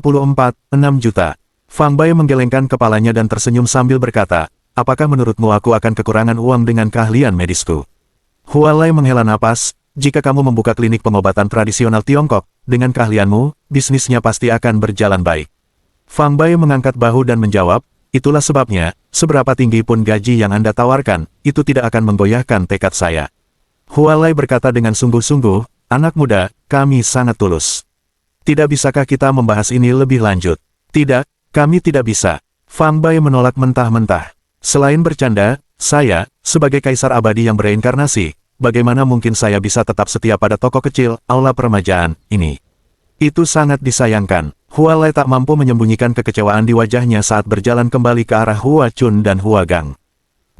6 juta. Fang Bai menggelengkan kepalanya dan tersenyum sambil berkata, apakah menurutmu aku akan kekurangan uang dengan keahlian medisku? Hualai menghela napas, jika kamu membuka klinik pengobatan tradisional Tiongkok, dengan keahlianmu, bisnisnya pasti akan berjalan baik. Fang Bai mengangkat bahu dan menjawab, itulah sebabnya, seberapa tinggi pun gaji yang Anda tawarkan, itu tidak akan menggoyahkan tekad saya. Hualai berkata dengan sungguh-sungguh, anak muda, kami sangat tulus. Tidak bisakah kita membahas ini lebih lanjut? Tidak, kami tidak bisa. Fang Bai menolak mentah-mentah. Selain bercanda, saya, sebagai kaisar abadi yang bereinkarnasi, bagaimana mungkin saya bisa tetap setia pada toko kecil, aula permajaan, ini? Itu sangat disayangkan. Hua Lai tak mampu menyembunyikan kekecewaan di wajahnya saat berjalan kembali ke arah Hua Chun dan Hua Gang.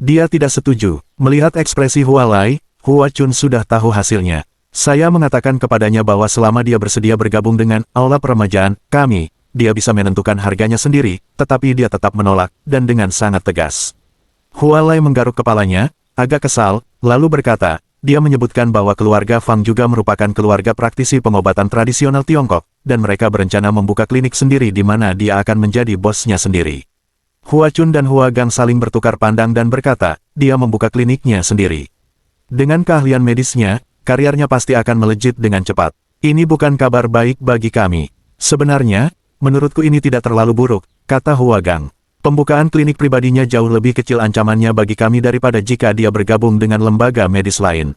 Dia tidak setuju. Melihat ekspresi Hua Lai, Hua Chun sudah tahu hasilnya. Saya mengatakan kepadanya bahwa selama dia bersedia bergabung dengan Aula Peremajaan kami, dia bisa menentukan harganya sendiri, tetapi dia tetap menolak, dan dengan sangat tegas. Hua Lai menggaruk kepalanya, agak kesal, lalu berkata, dia menyebutkan bahwa keluarga Fang juga merupakan keluarga praktisi pengobatan tradisional Tiongkok, dan mereka berencana membuka klinik sendiri di mana dia akan menjadi bosnya sendiri. Hua Chun dan Hua Gang saling bertukar pandang dan berkata, dia membuka kliniknya sendiri. Dengan keahlian medisnya, karirnya pasti akan melejit dengan cepat. Ini bukan kabar baik bagi kami. Sebenarnya, menurutku ini tidak terlalu buruk, kata Hua Gang. Pembukaan klinik pribadinya jauh lebih kecil ancamannya bagi kami daripada jika dia bergabung dengan lembaga medis lain.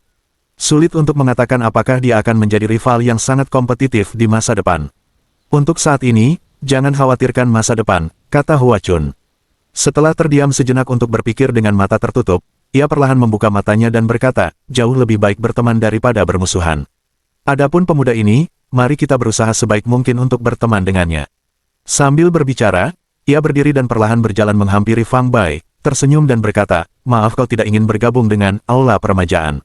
Sulit untuk mengatakan apakah dia akan menjadi rival yang sangat kompetitif di masa depan. Untuk saat ini, jangan khawatirkan masa depan, kata Hua Chun. Setelah terdiam sejenak untuk berpikir dengan mata tertutup, ia perlahan membuka matanya dan berkata, jauh lebih baik berteman daripada bermusuhan. Adapun pemuda ini, mari kita berusaha sebaik mungkin untuk berteman dengannya. Sambil berbicara, ia berdiri dan perlahan berjalan menghampiri Fang Bai, tersenyum dan berkata, maaf kau tidak ingin bergabung dengan Aula Peremajaan.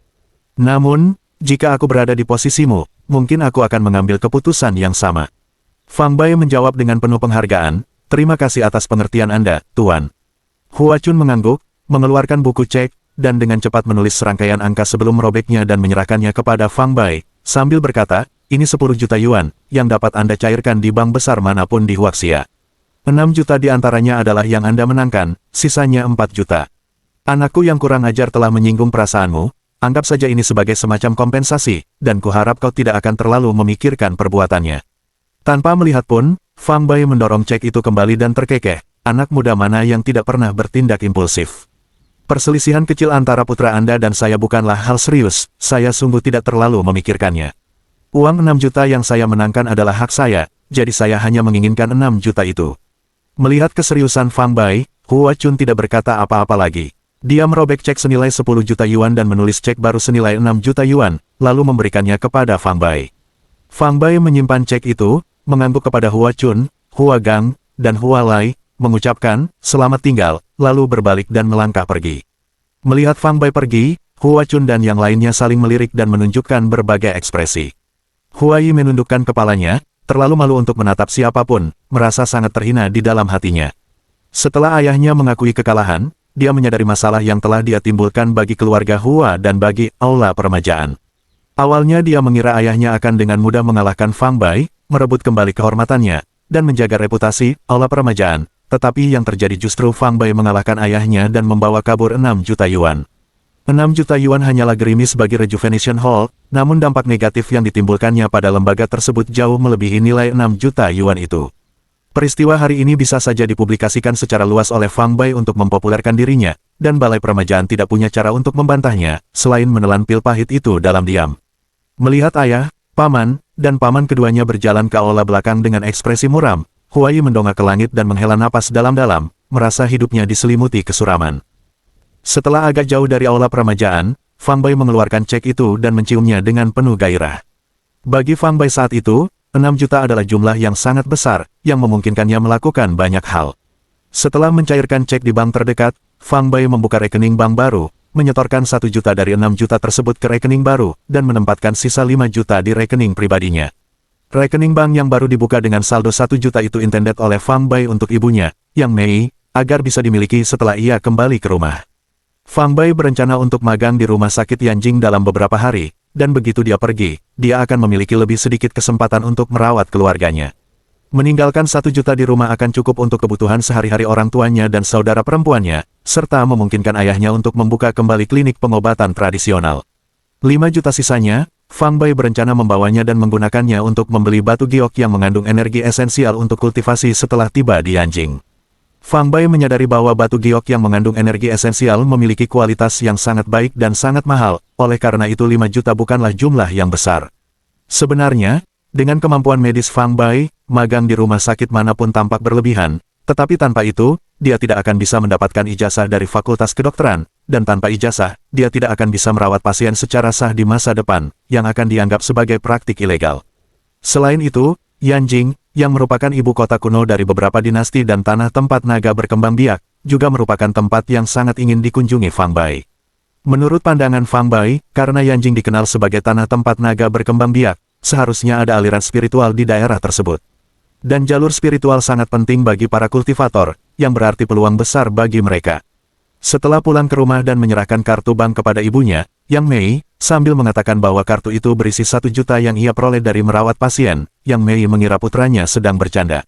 Namun, jika aku berada di posisimu, mungkin aku akan mengambil keputusan yang sama. Fang Bai menjawab dengan penuh penghargaan, terima kasih atas pengertian Anda, Tuan. Hua Chun mengangguk, mengeluarkan buku cek, dan dengan cepat menulis serangkaian angka sebelum merobeknya dan menyerahkannya kepada Fang Bai, sambil berkata, ini 10 juta yuan, yang dapat Anda cairkan di bank besar manapun di Huaxia. 6 juta di antaranya adalah yang Anda menangkan, sisanya 4 juta. Anakku yang kurang ajar telah menyinggung perasaanmu, anggap saja ini sebagai semacam kompensasi, dan kuharap kau tidak akan terlalu memikirkan perbuatannya. Tanpa melihat pun, Fang Bai mendorong cek itu kembali dan terkekeh, anak muda mana yang tidak pernah bertindak impulsif. Perselisihan kecil antara putra Anda dan saya bukanlah hal serius, saya sungguh tidak terlalu memikirkannya. Uang 6 juta yang saya menangkan adalah hak saya, jadi saya hanya menginginkan 6 juta itu. Melihat keseriusan Fang Bai, Hua Chun tidak berkata apa-apa lagi. Dia merobek cek senilai 10 juta yuan dan menulis cek baru senilai 6 juta yuan, lalu memberikannya kepada Fang Bai. Fang Bai menyimpan cek itu, mengangguk kepada Hua Chun, Hua Gang, dan Hua Lai, mengucapkan, selamat tinggal, lalu berbalik dan melangkah pergi. Melihat Fang Bai pergi, Hua Chun dan yang lainnya saling melirik dan menunjukkan berbagai ekspresi. Hua Yi menundukkan kepalanya, terlalu malu untuk menatap siapapun, merasa sangat terhina di dalam hatinya. Setelah ayahnya mengakui kekalahan, dia menyadari masalah yang telah dia timbulkan bagi keluarga Hua dan bagi Aula Peremajaan. Awalnya dia mengira ayahnya akan dengan mudah mengalahkan Fang Bai, merebut kembali kehormatannya, dan menjaga reputasi Aula Peremajaan, tetapi yang terjadi justru Fang Bai mengalahkan ayahnya dan membawa kabur 6 juta yuan. 6 juta yuan hanyalah gerimis bagi Rejuvenation Hall, namun dampak negatif yang ditimbulkannya pada lembaga tersebut jauh melebihi nilai 6 juta yuan itu. Peristiwa hari ini bisa saja dipublikasikan secara luas oleh Fang Bai untuk mempopulerkan dirinya, dan Balai Peremajaan tidak punya cara untuk membantahnya, selain menelan pil pahit itu dalam diam. Melihat ayah, paman, dan paman keduanya berjalan ke aula belakang dengan ekspresi muram, Hua Yi mendongak ke langit dan menghela napas dalam-dalam, merasa hidupnya diselimuti kesuraman. Setelah agak jauh dari aula peremajaan, Fang Bai mengeluarkan cek itu dan menciumnya dengan penuh gairah. Bagi Fang Bai saat itu, 6 juta adalah jumlah yang sangat besar, yang memungkinkannya melakukan banyak hal. Setelah mencairkan cek di bank terdekat, Fang Bai membuka rekening bank baru, menyetorkan 1 juta dari 6 juta tersebut ke rekening baru, dan menempatkan sisa 5 juta di rekening pribadinya. Rekening bank yang baru dibuka dengan saldo 1 juta itu intended oleh Fang Bai untuk ibunya, Yang Mei, agar bisa dimiliki setelah ia kembali ke rumah. Fang Bai berencana untuk magang di rumah sakit Yanjing dalam beberapa hari, dan begitu dia pergi, dia akan memiliki lebih sedikit kesempatan untuk merawat keluarganya. Meninggalkan 1 juta di rumah akan cukup untuk kebutuhan sehari-hari orang tuanya dan saudara perempuannya, serta memungkinkan ayahnya untuk membuka kembali klinik pengobatan tradisional. 5 juta sisanya, Fang Bai berencana membawanya dan menggunakannya untuk membeli batu giok yang mengandung energi esensial untuk kultivasi setelah tiba di Yanjing. Fang Bai menyadari bahwa batu giok yang mengandung energi esensial memiliki kualitas yang sangat baik dan sangat mahal, oleh karena itu 5 juta bukanlah jumlah yang besar. Sebenarnya, dengan kemampuan medis Fang Bai, magang di rumah sakit manapun tampak berlebihan, tetapi tanpa itu, dia tidak akan bisa mendapatkan ijazah dari Fakultas Kedokteran, dan tanpa ijazah, dia tidak akan bisa merawat pasien secara sah di masa depan, yang akan dianggap sebagai praktik ilegal. Selain itu, Yanjing, yang merupakan ibu kota kuno dari beberapa dinasti dan tanah tempat naga berkembang biak, juga merupakan tempat yang sangat ingin dikunjungi Fang Bai. Menurut pandangan Fang Bai, karena Yanjing dikenal sebagai tanah tempat naga berkembang biak, seharusnya ada aliran spiritual di daerah tersebut. Dan jalur spiritual sangat penting bagi para kultivator, yang berarti peluang besar bagi mereka. Setelah pulang ke rumah dan menyerahkan kartu bank kepada ibunya, Yang Mei, sambil mengatakan bahwa kartu itu berisi 1 juta yang ia peroleh dari merawat pasien, Yang Mei mengira putranya sedang bercanda.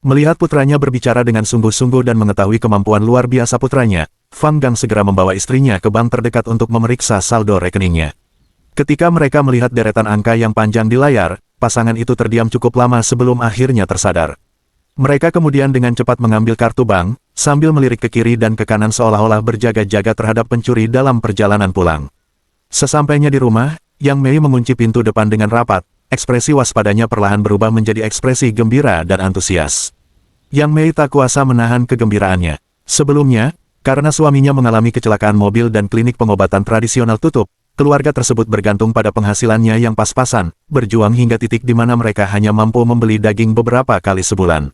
Melihat putranya berbicara dengan sungguh-sungguh dan mengetahui kemampuan luar biasa putranya, Fang Gang segera membawa istrinya ke bank terdekat untuk memeriksa saldo rekeningnya. Ketika mereka melihat deretan angka yang panjang di layar, pasangan itu terdiam cukup lama sebelum akhirnya tersadar. Mereka kemudian dengan cepat mengambil kartu bank, sambil melirik ke kiri dan ke kanan seolah-olah berjaga-jaga terhadap pencuri dalam perjalanan pulang. Sesampainya di rumah, Yang Mei mengunci pintu depan dengan rapat, ekspresi waspadanya perlahan berubah menjadi ekspresi gembira dan antusias. Yang Mei tak kuasa menahan kegembiraannya. Sebelumnya, karena suaminya mengalami kecelakaan mobil dan klinik pengobatan tradisional tutup, keluarga tersebut bergantung pada penghasilannya yang pas-pasan, berjuang hingga titik di mana mereka hanya mampu membeli daging beberapa kali sebulan.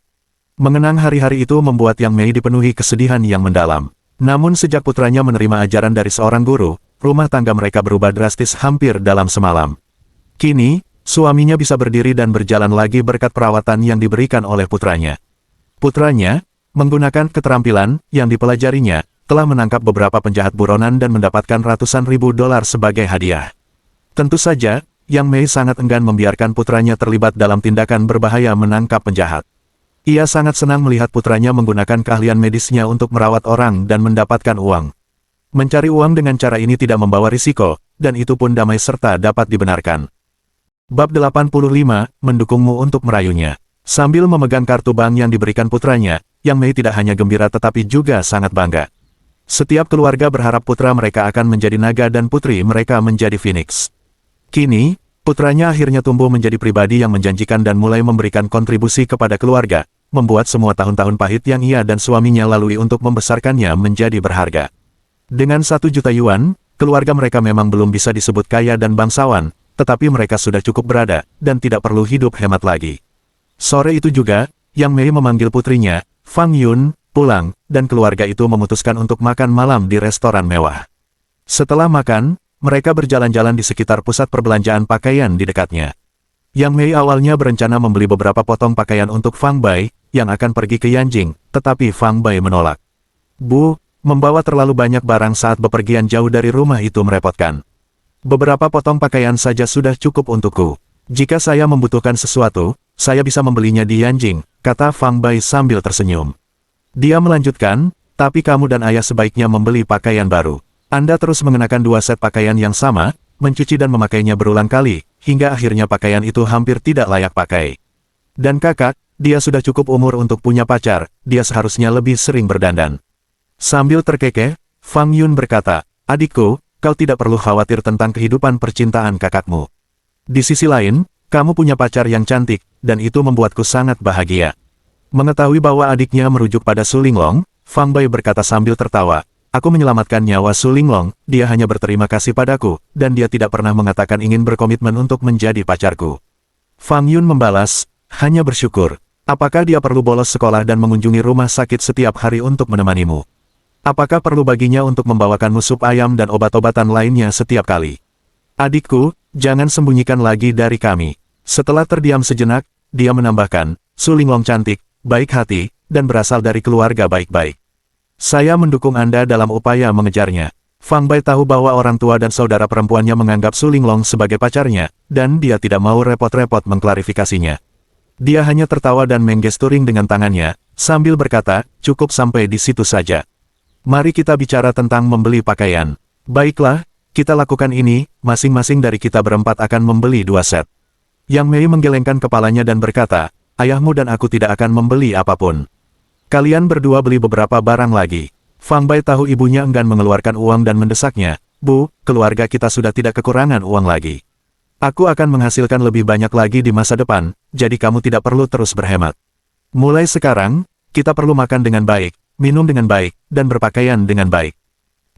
Mengenang hari-hari itu membuat Yang Mei dipenuhi kesedihan yang mendalam. Namun sejak putranya menerima ajaran dari seorang guru, rumah tangga mereka berubah drastis hampir dalam semalam. Kini, suaminya bisa berdiri dan berjalan lagi berkat perawatan yang diberikan oleh putranya. Putranya, menggunakan keterampilan yang dipelajarinya, telah menangkap beberapa penjahat buronan dan mendapatkan ratusan ribu dolar sebagai hadiah. Tentu saja, Yang Mei sangat enggan membiarkan putranya terlibat dalam tindakan berbahaya menangkap penjahat. Ia sangat senang melihat putranya menggunakan keahlian medisnya untuk merawat orang dan mendapatkan uang. Mencari uang dengan cara ini tidak membawa risiko, dan itu pun damai serta dapat dibenarkan. Bab 85, mendukungmu untuk merayunya. Sambil memegang kartu bank yang diberikan putranya, Yang Mei tidak hanya gembira tetapi juga sangat bangga. Setiap keluarga berharap putra mereka akan menjadi naga dan putri mereka menjadi phoenix. Kini, putranya akhirnya tumbuh menjadi pribadi yang menjanjikan dan mulai memberikan kontribusi kepada keluarga, membuat semua tahun-tahun pahit yang ia dan suaminya lalui untuk membesarkannya menjadi berharga. Dengan 1 juta yuan, keluarga mereka memang belum bisa disebut kaya dan bangsawan, tetapi mereka sudah cukup berada, dan tidak perlu hidup hemat lagi. Sore itu juga, Yang Mei memanggil putrinya, Fang Yun, pulang, dan keluarga itu memutuskan untuk makan malam di restoran mewah. Setelah makan, mereka berjalan-jalan di sekitar pusat perbelanjaan pakaian di dekatnya. Yang Mei awalnya berencana membeli beberapa potong pakaian untuk Fang Bai, yang akan pergi ke Yanjing, tetapi Fang Bai menolak. Bu, membawa terlalu banyak barang saat bepergian jauh dari rumah itu merepotkan. Beberapa potong pakaian saja sudah cukup untukku. Jika saya membutuhkan sesuatu, saya bisa membelinya di Yanjing, kata Fang Bai sambil tersenyum. Dia melanjutkan, tapi kamu dan ayah sebaiknya membeli pakaian baru. Anda terus mengenakan 2 set pakaian yang sama, mencuci dan memakainya berulang kali, hingga akhirnya pakaian itu hampir tidak layak pakai. Dan kakak, dia sudah cukup umur untuk punya pacar, dia seharusnya lebih sering berdandan. Sambil terkekeh, Fang Yun berkata, adikku, kau tidak perlu khawatir tentang kehidupan percintaan kakakmu. Di sisi lain, kamu punya pacar yang cantik, dan itu membuatku sangat bahagia. Mengetahui bahwa adiknya merujuk pada Su Linglong, Fang Bai berkata sambil tertawa, aku menyelamatkan nyawa Su Linglong, dia hanya berterima kasih padaku, dan dia tidak pernah mengatakan ingin berkomitmen untuk menjadi pacarku. Fang Yun membalas, hanya bersyukur. Apakah dia perlu bolos sekolah dan mengunjungi rumah sakit setiap hari untuk menemanimu? Apakah perlu baginya untuk membawakanmu sup ayam dan obat-obatan lainnya setiap kali? Adikku, jangan sembunyikan lagi dari kami. Setelah terdiam sejenak, dia menambahkan, Su Linglong cantik, baik hati, dan berasal dari keluarga baik-baik. Saya mendukung Anda dalam upaya mengejarnya. Fang Bai tahu bahwa orang tua dan saudara perempuannya menganggap Su Linglong sebagai pacarnya, dan dia tidak mau repot-repot mengklarifikasinya. Dia hanya tertawa dan menggesturing dengan tangannya, sambil berkata, cukup sampai di situ saja. Mari kita bicara tentang membeli pakaian. Baiklah, kita lakukan ini, masing-masing dari kita berempat akan membeli 2 set. Yang Mei menggelengkan kepalanya dan berkata, ayahmu dan aku tidak akan membeli apapun. Kalian berdua beli beberapa barang lagi. Fang Bai tahu ibunya enggan mengeluarkan uang dan mendesaknya, Bu, keluarga kita sudah tidak kekurangan uang lagi. Aku akan menghasilkan lebih banyak lagi di masa depan, jadi kamu tidak perlu terus berhemat. Mulai sekarang, kita perlu makan dengan baik, minum dengan baik, dan berpakaian dengan baik.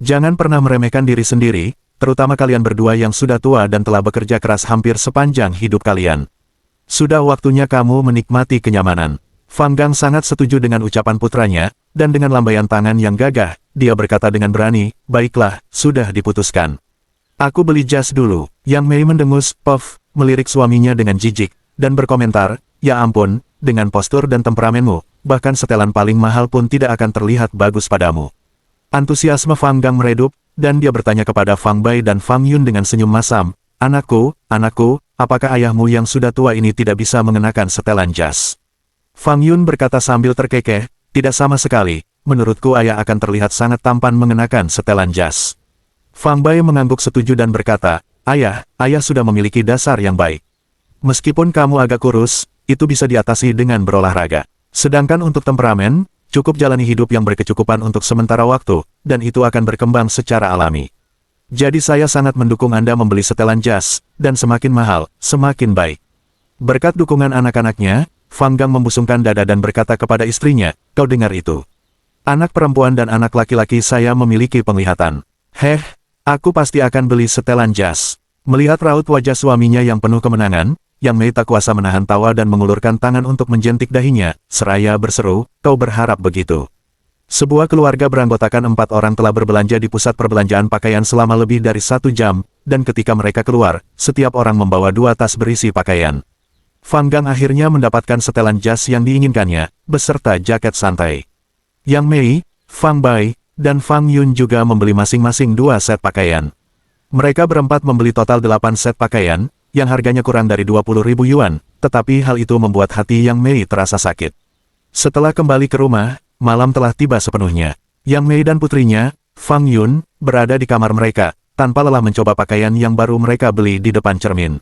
Jangan pernah meremehkan diri sendiri, terutama kalian berdua yang sudah tua dan telah bekerja keras hampir sepanjang hidup kalian. Sudah waktunya kamu menikmati kenyamanan. Fang Gang sangat setuju dengan ucapan putranya, dan dengan lambaian tangan yang gagah, dia berkata dengan berani, baiklah, sudah diputuskan. Aku beli jas dulu. Yang Mei mendengus, puff, melirik suaminya dengan jijik, dan berkomentar, ya ampun, dengan postur dan temperamenmu, bahkan setelan paling mahal pun tidak akan terlihat bagus padamu. Antusiasme Fang Gang meredup, dan dia bertanya kepada Fang Bai dan Fang Yun dengan senyum masam, anakku, apakah ayahmu yang sudah tua ini tidak bisa mengenakan setelan jas? Fang Yun berkata sambil terkekeh, tidak sama sekali, menurutku ayah akan terlihat sangat tampan mengenakan setelan jas. Fang Bai mengangguk setuju dan berkata, ayah sudah memiliki dasar yang baik. Meskipun kamu agak kurus, itu bisa diatasi dengan berolahraga. Sedangkan untuk temperamen, cukup jalani hidup yang berkecukupan untuk sementara waktu, dan itu akan berkembang secara alami. Jadi saya sangat mendukung Anda membeli setelan jas, dan semakin mahal, semakin baik. Berkat dukungan anak-anaknya, Fang Gang membusungkan dada dan berkata kepada istrinya, kau dengar itu. Anak perempuan dan anak laki-laki saya memiliki penglihatan. Aku pasti akan beli setelan jas. Melihat raut wajah suaminya yang penuh kemenangan, Yang Mei tak kuasa menahan tawa dan mengulurkan tangan untuk menjentik dahinya, seraya berseru, kau berharap begitu. Sebuah keluarga beranggotakan 4 orang telah berbelanja di pusat perbelanjaan pakaian selama lebih dari 1 jam, dan ketika mereka keluar, setiap orang membawa 2 tas berisi pakaian. Fang Gang akhirnya mendapatkan setelan jas yang diinginkannya, beserta jaket santai. Yang Mei, Fang Bai, dan Fang Yun juga membeli masing-masing 2 set pakaian. Mereka berempat membeli total 8 set pakaian, yang harganya kurang dari 20.000 yuan, tetapi hal itu membuat hati Yang Mei terasa sakit. Setelah kembali ke rumah, malam telah tiba sepenuhnya. Yang Mei dan putrinya, Fang Yun, berada di kamar mereka, tanpa lelah mencoba pakaian yang baru mereka beli di depan cermin.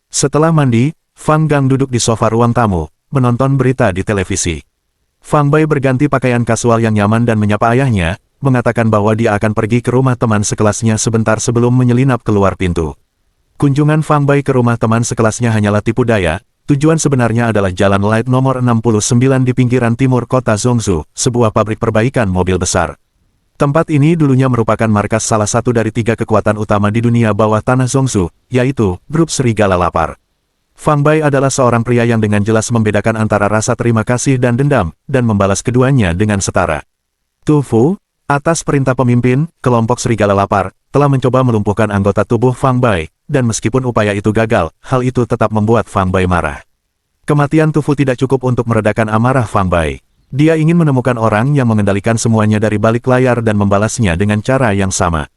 Setelah mandi, Fang Gang duduk di sofa ruang tamu, menonton berita di televisi. Fang Bai berganti pakaian kasual yang nyaman dan menyapa ayahnya, mengatakan bahwa dia akan pergi ke rumah teman sekelasnya sebentar sebelum menyelinap keluar pintu. Kunjungan Fang Bai ke rumah teman sekelasnya hanyalah tipu daya, tujuan sebenarnya adalah Jalan Light nomor 69 di pinggiran timur kota Zhongzhou, sebuah pabrik perbaikan mobil besar. Tempat ini dulunya merupakan markas salah satu dari 3 kekuatan utama di dunia bawah tanah Zhongzhou, yaitu Grup Serigala Lapar. Fang Bai adalah seorang pria yang dengan jelas membedakan antara rasa terima kasih dan dendam, dan membalas keduanya dengan setara. Tu Fu, atas perintah pemimpin, kelompok Serigala Lapar, telah mencoba melumpuhkan anggota tubuh Fang Bai, dan meskipun upaya itu gagal, hal itu tetap membuat Fang Bai marah. Kematian Tu Fu tidak cukup untuk meredakan amarah Fang Bai. Dia ingin menemukan orang yang mengendalikan semuanya dari balik layar dan membalasnya dengan cara yang sama.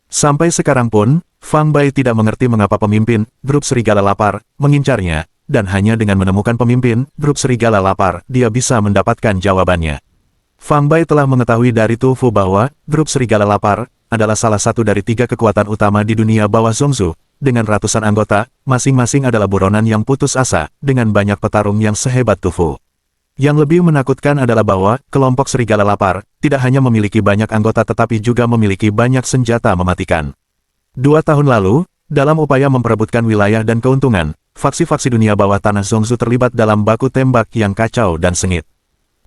Sampai sekarang pun, Fang Bai tidak mengerti mengapa pemimpin, Grup Serigala Lapar, mengincarnya, dan hanya dengan menemukan pemimpin, Grup Serigala Lapar, dia bisa mendapatkan jawabannya. Fang Bai telah mengetahui dari Tu Fu bahwa, Grup Serigala Lapar, adalah salah satu dari 3 kekuatan utama di dunia bawah Zhongzhou, dengan ratusan anggota, masing-masing adalah buronan yang putus asa, dengan banyak petarung yang sehebat Tu Fu. Yang lebih menakutkan adalah bahwa, kelompok Serigala Lapar, tidak hanya memiliki banyak anggota tetapi juga memiliki banyak senjata mematikan. 2 tahun lalu, dalam upaya memperebutkan wilayah dan keuntungan, faksi-faksi dunia bawah tanah Zhongzhou terlibat dalam baku tembak yang kacau dan sengit.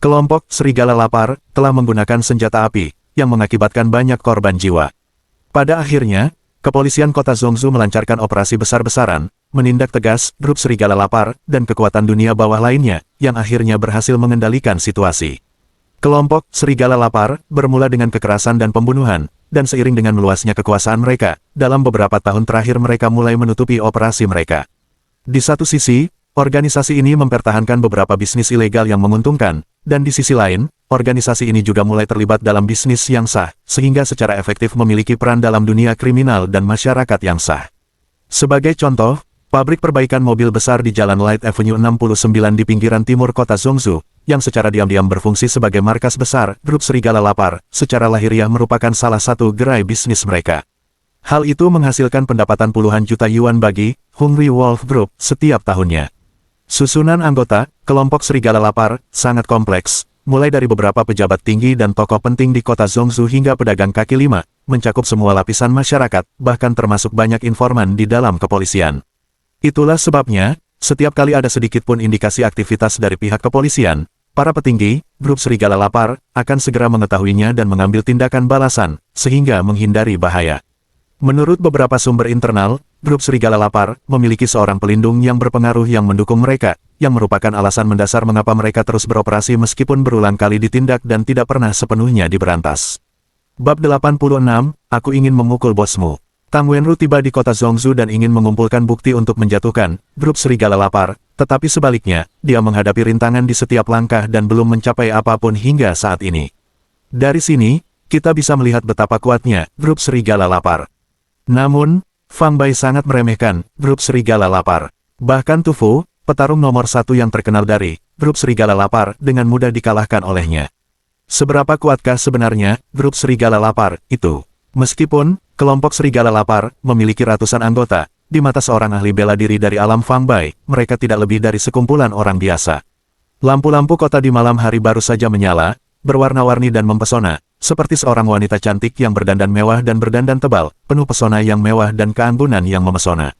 Kelompok Serigala Lapar, telah menggunakan senjata api, yang mengakibatkan banyak korban jiwa. Pada akhirnya, kepolisian kota Zhongzhou melancarkan operasi besar-besaran, menindak tegas Grup Serigala Lapar, dan kekuatan dunia bawah lainnya, yang akhirnya berhasil mengendalikan situasi. Kelompok Serigala Lapar bermula dengan kekerasan dan pembunuhan, dan seiring dengan meluasnya kekuasaan mereka, dalam beberapa tahun terakhir mereka mulai menutupi operasi mereka. Di satu sisi, organisasi ini mempertahankan beberapa bisnis ilegal yang menguntungkan, dan di sisi lain, organisasi ini juga mulai terlibat dalam bisnis yang sah, sehingga secara efektif memiliki peran dalam dunia kriminal dan masyarakat yang sah. Sebagai contoh, pabrik perbaikan mobil besar di Jalan Light Avenue 69 di pinggiran timur kota Zhongzhou, yang secara diam-diam berfungsi sebagai markas besar, Grup Serigala Lapar, secara lahiriah merupakan salah satu gerai bisnis mereka. Hal itu menghasilkan pendapatan puluhan juta yuan bagi Hungry Wolf Group setiap tahunnya. Susunan anggota, kelompok Serigala Lapar, sangat kompleks, mulai dari beberapa pejabat tinggi dan tokoh penting di kota Zhongzhou hingga pedagang kaki lima, mencakup semua lapisan masyarakat, bahkan termasuk banyak informan di dalam kepolisian. Itulah sebabnya, setiap kali ada sedikit pun indikasi aktivitas dari pihak kepolisian, para petinggi, Grup Serigala Lapar, akan segera mengetahuinya dan mengambil tindakan balasan, sehingga menghindari bahaya. Menurut beberapa sumber internal, grup serigala lapar memiliki seorang pelindung yang berpengaruh yang mendukung mereka, yang merupakan alasan mendasar mengapa mereka terus beroperasi meskipun berulang kali ditindak dan tidak pernah sepenuhnya diberantas. Bab 86, Aku ingin memukul bosmu. Tang Wenru tiba di kota Zhongzhou dan ingin mengumpulkan bukti untuk menjatuhkan grup serigala lapar, tetapi sebaliknya, dia menghadapi rintangan di setiap langkah dan belum mencapai apapun hingga saat ini. Dari sini, kita bisa melihat betapa kuatnya grup serigala lapar. Namun, Fang Bai sangat meremehkan grup serigala lapar. Bahkan Tu Fu, petarung nomor 1 yang terkenal dari grup serigala lapar, dengan mudah dikalahkan olehnya. Seberapa kuatkah sebenarnya grup serigala lapar itu? Meskipun kelompok serigala lapar memiliki ratusan anggota, di mata seorang ahli bela diri dari alam Fang Bai, mereka tidak lebih dari sekumpulan orang biasa. Lampu-lampu kota di malam hari baru saja menyala, berwarna-warni dan mempesona, seperti seorang wanita cantik yang berdandan mewah dan berdandan tebal, penuh pesona yang mewah dan keanggunan yang memesona.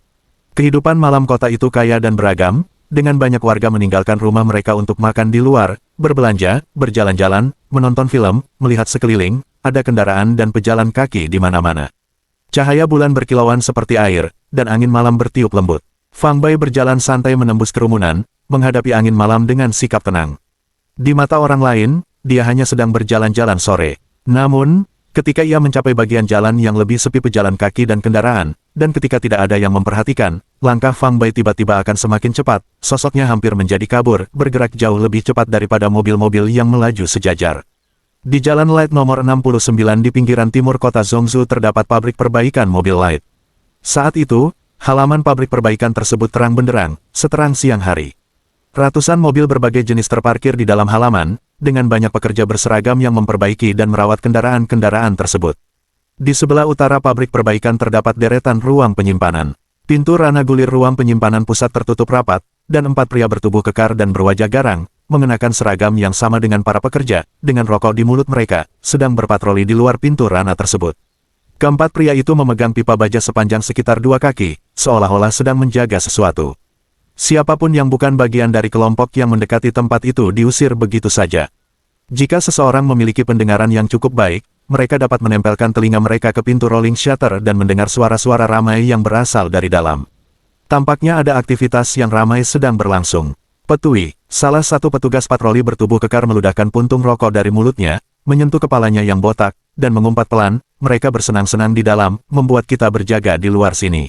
Kehidupan malam kota itu kaya dan beragam, dengan banyak warga meninggalkan rumah mereka untuk makan di luar, berbelanja, berjalan-jalan, menonton film, melihat sekeliling, ada kendaraan dan pejalan kaki di mana-mana. Cahaya bulan berkilauan seperti air, dan angin malam bertiup lembut. Fang Bai berjalan santai menembus kerumunan, menghadapi angin malam dengan sikap tenang. Di mata orang lain, dia hanya sedang berjalan-jalan sore. Namun, ketika ia mencapai bagian jalan yang lebih sepi pejalan kaki dan kendaraan, dan ketika tidak ada yang memperhatikan, langkah Fang Bai tiba-tiba akan semakin cepat, sosoknya hampir menjadi kabur, bergerak jauh lebih cepat daripada mobil-mobil yang melaju sejajar. Di Jalan Light nomor 69 di pinggiran timur kota Zhongzhou terdapat pabrik perbaikan mobil Light. Saat itu, halaman pabrik perbaikan tersebut terang benderang, seterang siang hari. Ratusan mobil berbagai jenis terparkir di dalam halaman, dengan banyak pekerja berseragam yang memperbaiki dan merawat kendaraan-kendaraan tersebut. Di sebelah utara pabrik perbaikan terdapat deretan ruang penyimpanan. Pintu rana gulir ruang penyimpanan pusat tertutup rapat, dan 4 pria bertubuh kekar dan berwajah garang, mengenakan seragam yang sama dengan para pekerja, dengan rokok di mulut mereka, sedang berpatroli di luar pintu rana tersebut. Keempat pria itu memegang pipa baja sepanjang sekitar 2 kaki, seolah-olah sedang menjaga sesuatu. Siapapun yang bukan bagian dari kelompok yang mendekati tempat itu diusir begitu saja. Jika seseorang memiliki pendengaran yang cukup baik, mereka dapat menempelkan telinga mereka ke pintu rolling shutter dan mendengar suara-suara ramai yang berasal dari dalam. Tampaknya ada aktivitas yang ramai sedang berlangsung. Petui, salah satu petugas patroli bertubuh kekar meludahkan puntung rokok dari mulutnya, menyentuh kepalanya yang botak, dan mengumpat pelan, mereka bersenang-senang di dalam, membuat kita berjaga di luar sini.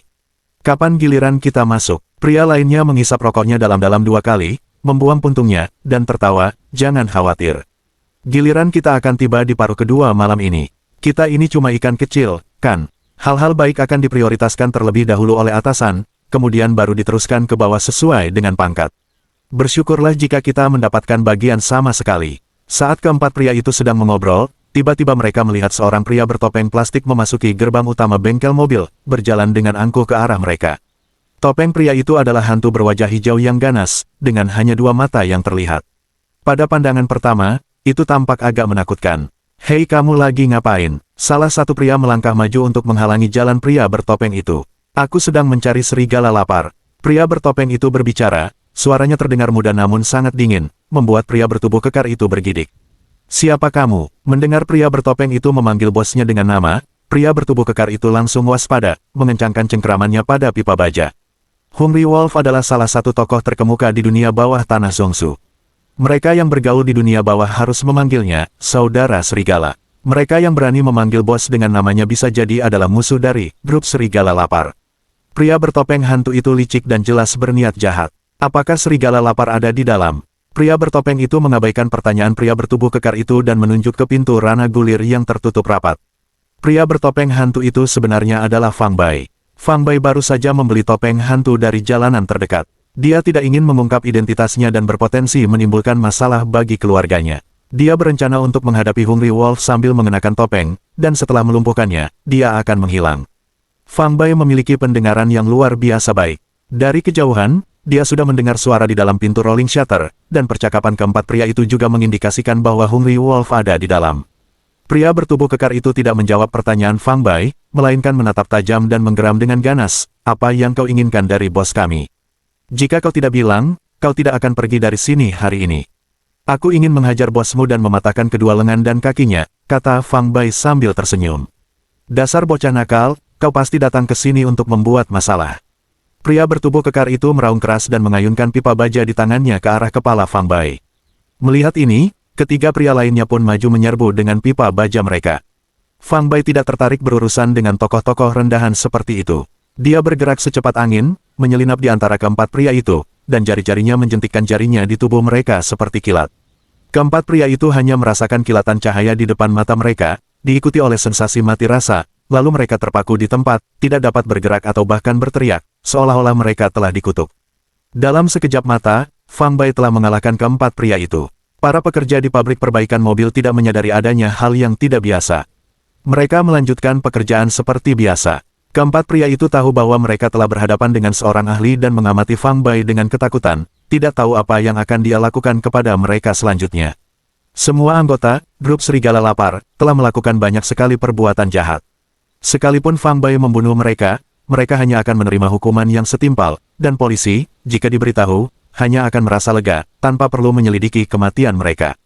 Kapan giliran kita masuk? Pria lainnya menghisap rokoknya dalam-dalam 2 kali, membuang puntungnya, dan tertawa, jangan khawatir. Giliran kita akan tiba di paruh kedua malam ini. Kita ini cuma ikan kecil, kan? Hal-hal baik akan diprioritaskan terlebih dahulu oleh atasan, kemudian baru diteruskan ke bawah sesuai dengan pangkat. Bersyukurlah jika kita mendapatkan bagian sama sekali. Saat keempat pria itu sedang mengobrol, tiba-tiba mereka melihat seorang pria bertopeng plastik memasuki gerbang utama bengkel mobil, berjalan dengan angkuh ke arah mereka. Topeng pria itu adalah hantu berwajah hijau yang ganas, dengan hanya 2 mata yang terlihat. Pada pandangan pertama, itu tampak agak menakutkan. Hei, kamu lagi ngapain? Salah satu pria melangkah maju untuk menghalangi jalan pria bertopeng itu. Aku sedang mencari serigala lapar. Pria bertopeng itu berbicara, suaranya terdengar muda namun sangat dingin, membuat pria bertubuh kekar itu bergidik. Siapa kamu? Mendengar pria bertopeng itu memanggil bosnya dengan nama, pria bertubuh kekar itu langsung waspada, mengencangkan cengkeramannya pada pipa baja. Hungry Wolf adalah salah satu tokoh terkemuka di dunia bawah tanah Zhongzhou. Mereka yang bergaul di dunia bawah harus memanggilnya Saudara Serigala. Mereka yang berani memanggil bos dengan namanya bisa jadi adalah musuh dari grup serigala lapar. Pria bertopeng hantu itu licik dan jelas berniat jahat. Apakah serigala lapar ada di dalam? Pria bertopeng itu mengabaikan pertanyaan pria bertubuh kekar itu dan menunjuk ke pintu rana gulir yang tertutup rapat. Pria bertopeng hantu itu sebenarnya adalah Fang Bai. Fang Bai baru saja membeli topeng hantu dari jalanan terdekat. Dia tidak ingin mengungkap identitasnya dan berpotensi menimbulkan masalah bagi keluarganya. Dia berencana untuk menghadapi Hungry Wolf sambil mengenakan topeng, dan setelah melumpuhkannya, dia akan menghilang. Fang Bai memiliki pendengaran yang luar biasa baik. Dari kejauhan, dia sudah mendengar suara di dalam pintu rolling shutter, dan percakapan keempat pria itu juga mengindikasikan bahwa Hungry Wolf ada di dalam. Pria bertubuh kekar itu tidak menjawab pertanyaan Fang Bai, melainkan menatap tajam dan menggeram dengan ganas, "Apa yang kau inginkan dari bos kami? Jika kau tidak bilang, kau tidak akan pergi dari sini hari ini." "Aku ingin menghajar bosmu dan mematahkan kedua lengan dan kakinya," kata Fang Bai sambil tersenyum. "Dasar bocah nakal, kau pasti datang ke sini untuk membuat masalah. Pria bertubuh kekar itu meraung keras dan mengayunkan pipa baja di tangannya ke arah kepala Fang Bai. Melihat ini, ketiga pria lainnya pun maju menyerbu dengan pipa baja mereka. Fang Bai tidak tertarik berurusan dengan tokoh-tokoh rendahan seperti itu. Dia bergerak secepat angin, menyelinap di antara keempat pria itu, dan jari-jarinya menjentikkan jarinya di tubuh mereka seperti kilat. Keempat pria itu hanya merasakan kilatan cahaya di depan mata mereka, diikuti oleh sensasi mati rasa, lalu mereka terpaku di tempat, tidak dapat bergerak atau bahkan berteriak, seolah-olah mereka telah dikutuk. Dalam sekejap mata, Fang Bai telah mengalahkan keempat pria itu. Para pekerja di pabrik perbaikan mobil tidak menyadari adanya hal yang tidak biasa. Mereka melanjutkan pekerjaan seperti biasa. Keempat pria itu tahu bahwa mereka telah berhadapan dengan seorang ahli dan mengamati Fang Bai dengan ketakutan, tidak tahu apa yang akan dia lakukan kepada mereka selanjutnya. Semua anggota, grup Serigala Lapar, telah melakukan banyak sekali perbuatan jahat. Sekalipun Fang Bai membunuh mereka, mereka hanya akan menerima hukuman yang setimpal, dan polisi, jika diberitahu, hanya akan merasa lega, tanpa perlu menyelidiki kematian mereka.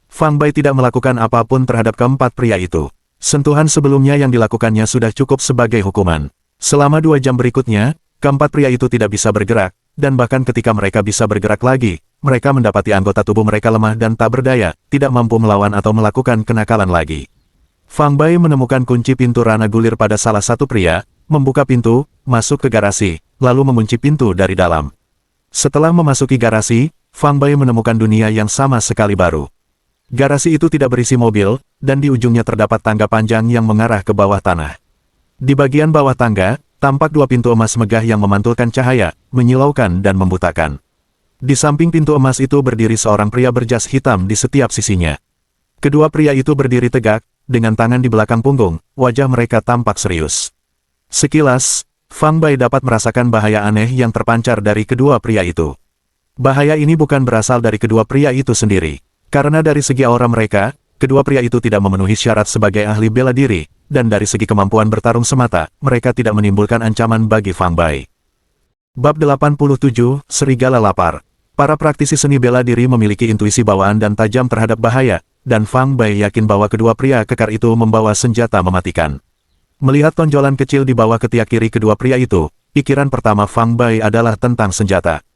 Fang Bai tidak melakukan apapun terhadap keempat pria itu. Sentuhan sebelumnya yang dilakukannya sudah cukup sebagai hukuman. Selama 2 jam berikutnya, keempat pria itu tidak bisa bergerak, dan bahkan ketika mereka bisa bergerak lagi, mereka mendapati anggota tubuh mereka lemah dan tak berdaya, tidak mampu melawan atau melakukan kenakalan lagi. Fang Bai menemukan kunci pintu rana gulir pada salah satu pria, membuka pintu, masuk ke garasi, lalu mengunci pintu dari dalam. Setelah memasuki garasi, Fang Bai menemukan dunia yang sama sekali baru. Garasi itu tidak berisi mobil, dan di ujungnya terdapat tangga panjang yang mengarah ke bawah tanah. Di bagian bawah tangga, tampak 2 pintu emas megah yang memantulkan cahaya, menyilaukan dan membutakan. Di samping pintu emas itu berdiri seorang pria berjas hitam di setiap sisinya. Kedua pria itu berdiri tegak, dengan tangan di belakang punggung, wajah mereka tampak serius. Sekilas, Fang Bai dapat merasakan bahaya aneh yang terpancar dari kedua pria itu. Bahaya ini bukan berasal dari kedua pria itu sendiri. Karena dari segi aura mereka, kedua pria itu tidak memenuhi syarat sebagai ahli bela diri, dan dari segi kemampuan bertarung semata, mereka tidak menimbulkan ancaman bagi Fang Bai. Bab 87, Serigala Lapar. Para praktisi seni bela diri memiliki intuisi bawaan dan tajam terhadap bahaya, dan Fang Bai yakin bahwa kedua pria kekar itu membawa senjata mematikan. Melihat tonjolan kecil di bawah ketiak kiri kedua pria itu, pikiran pertama Fang Bai adalah tentang senjata.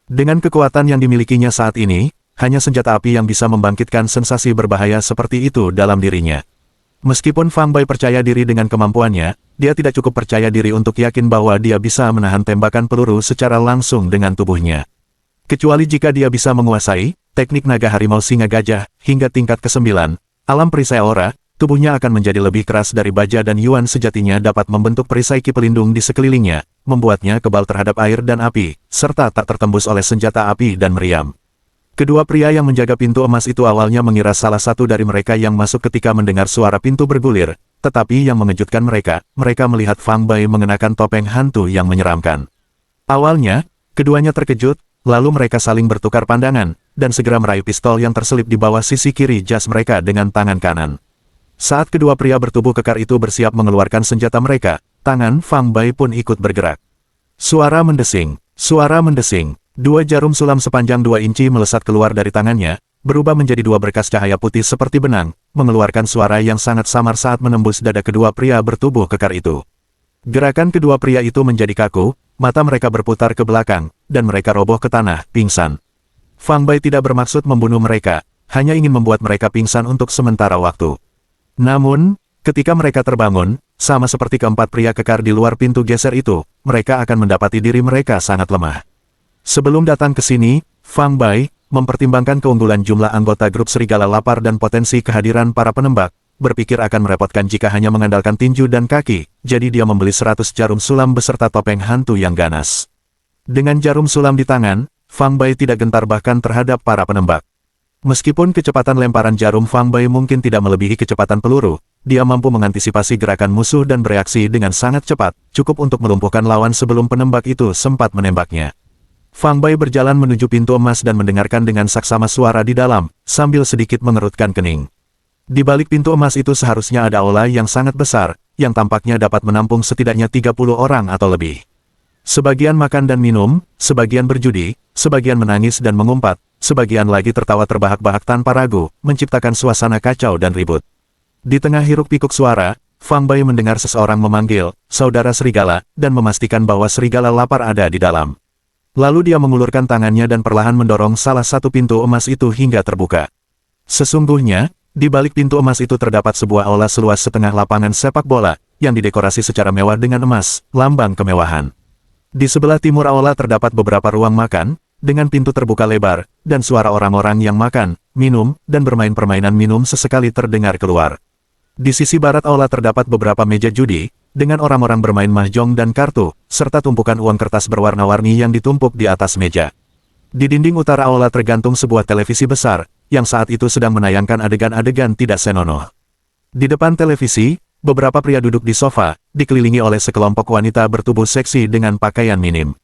Dengan kekuatan yang dimilikinya saat ini, hanya senjata api yang bisa membangkitkan sensasi berbahaya seperti itu dalam dirinya. Meskipun Fang Bai percaya diri dengan kemampuannya, dia tidak cukup percaya diri untuk yakin bahwa dia bisa menahan tembakan peluru secara langsung dengan tubuhnya. Kecuali jika dia bisa menguasai teknik naga harimau singa gajah hingga tingkat ke-9, alam perisai aura, tubuhnya akan menjadi lebih keras dari baja dan Yuan sejatinya dapat membentuk perisai ki pelindung di sekelilingnya, membuatnya kebal terhadap air dan api, serta tak tertembus oleh senjata api dan meriam. Kedua pria yang menjaga pintu emas itu awalnya mengira salah satu dari mereka yang masuk ketika mendengar suara pintu bergulir, tetapi yang mengejutkan mereka melihat Fang Bai mengenakan topeng hantu yang menyeramkan. Awalnya, keduanya terkejut, lalu mereka saling bertukar pandangan, dan segera meraih pistol yang terselip di bawah sisi kiri jas mereka dengan tangan kanan. Saat kedua pria bertubuh kekar itu bersiap mengeluarkan senjata mereka, tangan Fang Bai pun ikut bergerak. Suara mendesing, 2 jarum sulam sepanjang 2 inci melesat keluar dari tangannya, berubah menjadi 2 berkas cahaya putih seperti benang, mengeluarkan suara yang sangat samar saat menembus dada kedua pria bertubuh kekar itu. Gerakan kedua pria itu menjadi kaku, mata mereka berputar ke belakang, dan mereka roboh ke tanah, pingsan. Fang Bai tidak bermaksud membunuh mereka, hanya ingin membuat mereka pingsan untuk sementara waktu. Namun, ketika mereka terbangun, sama seperti keempat pria kekar di luar pintu geser itu, mereka akan mendapati diri mereka sangat lemah. Sebelum datang ke sini, Fang Bai mempertimbangkan keunggulan jumlah anggota grup Serigala Lapar dan potensi kehadiran para penembak, berpikir akan merepotkan jika hanya mengandalkan tinju dan kaki, jadi dia membeli 100 jarum sulam beserta topeng hantu yang ganas. Dengan jarum sulam di tangan, Fang Bai tidak gentar bahkan terhadap para penembak. Meskipun kecepatan lemparan jarum Fang Bai mungkin tidak melebihi kecepatan peluru, dia mampu mengantisipasi gerakan musuh dan bereaksi dengan sangat cepat, cukup untuk melumpuhkan lawan sebelum penembak itu sempat menembaknya. Fang Bai berjalan menuju pintu emas dan mendengarkan dengan saksama suara di dalam, sambil sedikit mengerutkan kening. Di balik pintu emas itu seharusnya ada aula yang sangat besar, yang tampaknya dapat menampung setidaknya 30 orang atau lebih. Sebagian makan dan minum, sebagian berjudi, sebagian menangis dan mengumpat, sebagian lagi tertawa terbahak-bahak tanpa ragu, menciptakan suasana kacau dan ribut. Di tengah hiruk-pikuk suara, Fang Bai mendengar seseorang memanggil, "Saudara serigala," dan memastikan bahwa serigala lapar ada di dalam. Lalu dia mengulurkan tangannya dan perlahan mendorong salah satu pintu emas itu hingga terbuka. Sesungguhnya, di balik pintu emas itu terdapat sebuah aula seluas setengah lapangan sepak bola, yang didekorasi secara mewah dengan emas, lambang kemewahan. Di sebelah timur aula terdapat beberapa ruang makan, dengan pintu terbuka lebar, dan suara orang-orang yang makan, minum, dan bermain permainan minum sesekali terdengar keluar. Di sisi barat aula terdapat beberapa meja judi, dengan orang-orang bermain mahjong dan kartu, serta tumpukan uang kertas berwarna-warni yang ditumpuk di atas meja. Di dinding utara aula tergantung sebuah televisi besar, yang saat itu sedang menayangkan adegan-adegan tidak senonoh. Di depan televisi, beberapa pria duduk di sofa, dikelilingi oleh sekelompok wanita bertubuh seksi dengan pakaian minim.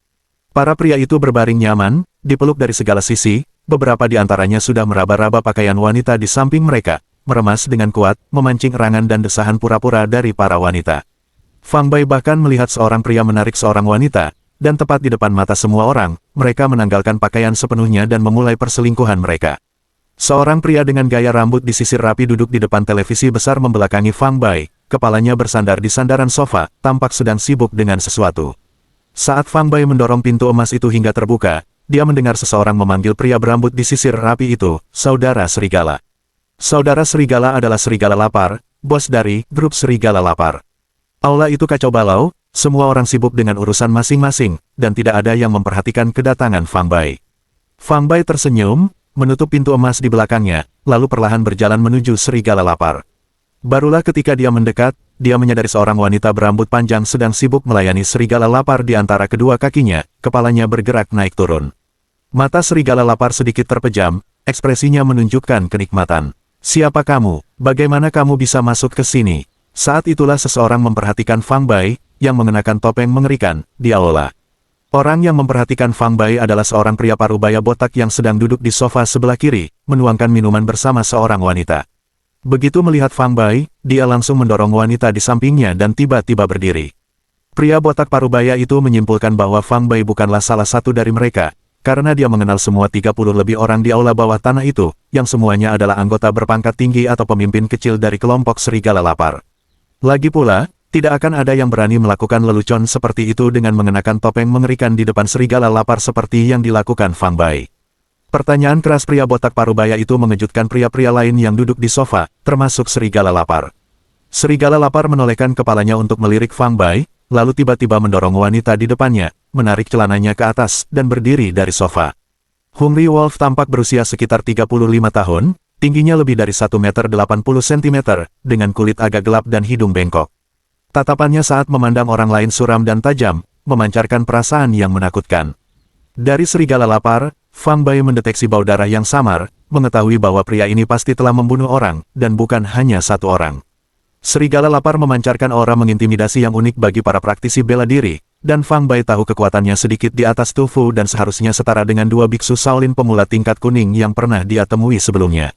Para pria itu berbaring nyaman, dipeluk dari segala sisi, beberapa di antaranya sudah meraba-raba pakaian wanita di samping mereka, meremas dengan kuat, memancing erangan dan desahan pura-pura dari para wanita. Fang Bai bahkan melihat seorang pria menarik seorang wanita, dan tepat di depan mata semua orang, mereka menanggalkan pakaian sepenuhnya dan memulai perselingkuhan mereka. Seorang pria dengan gaya rambut disisir rapi duduk di depan televisi besar membelakangi Fang Bai, kepalanya bersandar di sandaran sofa, tampak sedang sibuk dengan sesuatu. Saat Fang Bai mendorong pintu emas itu hingga terbuka, dia mendengar seseorang memanggil pria berambut disisir rapi itu, "Saudara Serigala." Saudara Serigala adalah serigala lapar, bos dari grup serigala lapar. Aula itu kacau balau, semua orang sibuk dengan urusan masing-masing, dan tidak ada yang memperhatikan kedatangan Fang Bai. Fang Bai tersenyum, menutup pintu emas di belakangnya, lalu perlahan berjalan menuju serigala lapar. Barulah ketika dia mendekat, dia menyadari seorang wanita berambut panjang sedang sibuk melayani serigala lapar di antara kedua kakinya, kepalanya bergerak naik turun. Mata serigala lapar sedikit terpejam, ekspresinya menunjukkan kenikmatan. "Siapa kamu? Bagaimana kamu bisa masuk ke sini?" Saat itulah seseorang memperhatikan Fang Bai, yang mengenakan topeng mengerikan, di aula. Orang yang memperhatikan Fang Bai adalah seorang pria parubaya botak yang sedang duduk di sofa sebelah kiri, menuangkan minuman bersama seorang wanita. Begitu melihat Fang Bai, dia langsung mendorong wanita di sampingnya dan tiba-tiba berdiri. Pria botak parubaya itu menyimpulkan bahwa Fang Bai bukanlah salah satu dari mereka, karena dia mengenal semua 30 lebih orang di aula bawah tanah itu, yang semuanya adalah anggota berpangkat tinggi atau pemimpin kecil dari kelompok serigala lapar. Lagi pula, tidak akan ada yang berani melakukan lelucon seperti itu dengan mengenakan topeng mengerikan di depan serigala lapar seperti yang dilakukan Fang Bai. Pertanyaan keras pria botak parubaya itu mengejutkan pria-pria lain yang duduk di sofa, termasuk serigala lapar. Serigala lapar menolehkan kepalanya untuk melirik Fang Bai, lalu tiba-tiba mendorong wanita di depannya, menarik celananya ke atas, dan berdiri dari sofa. Hungry Wolf tampak berusia sekitar 35 tahun, tingginya lebih dari 1 meter 80 cm, dengan kulit agak gelap dan hidung bengkok. Tatapannya saat memandang orang lain suram dan tajam, memancarkan perasaan yang menakutkan. Dari serigala lapar, Fang Bai mendeteksi bau darah yang samar, mengetahui bahwa pria ini pasti telah membunuh orang, dan bukan hanya satu orang. Serigala lapar memancarkan aura mengintimidasi yang unik bagi para praktisi bela diri, dan Fang Bai tahu kekuatannya sedikit di atas Tu Fu dan seharusnya setara dengan 2 biksu Shaolin pemula tingkat kuning yang pernah dia temui sebelumnya.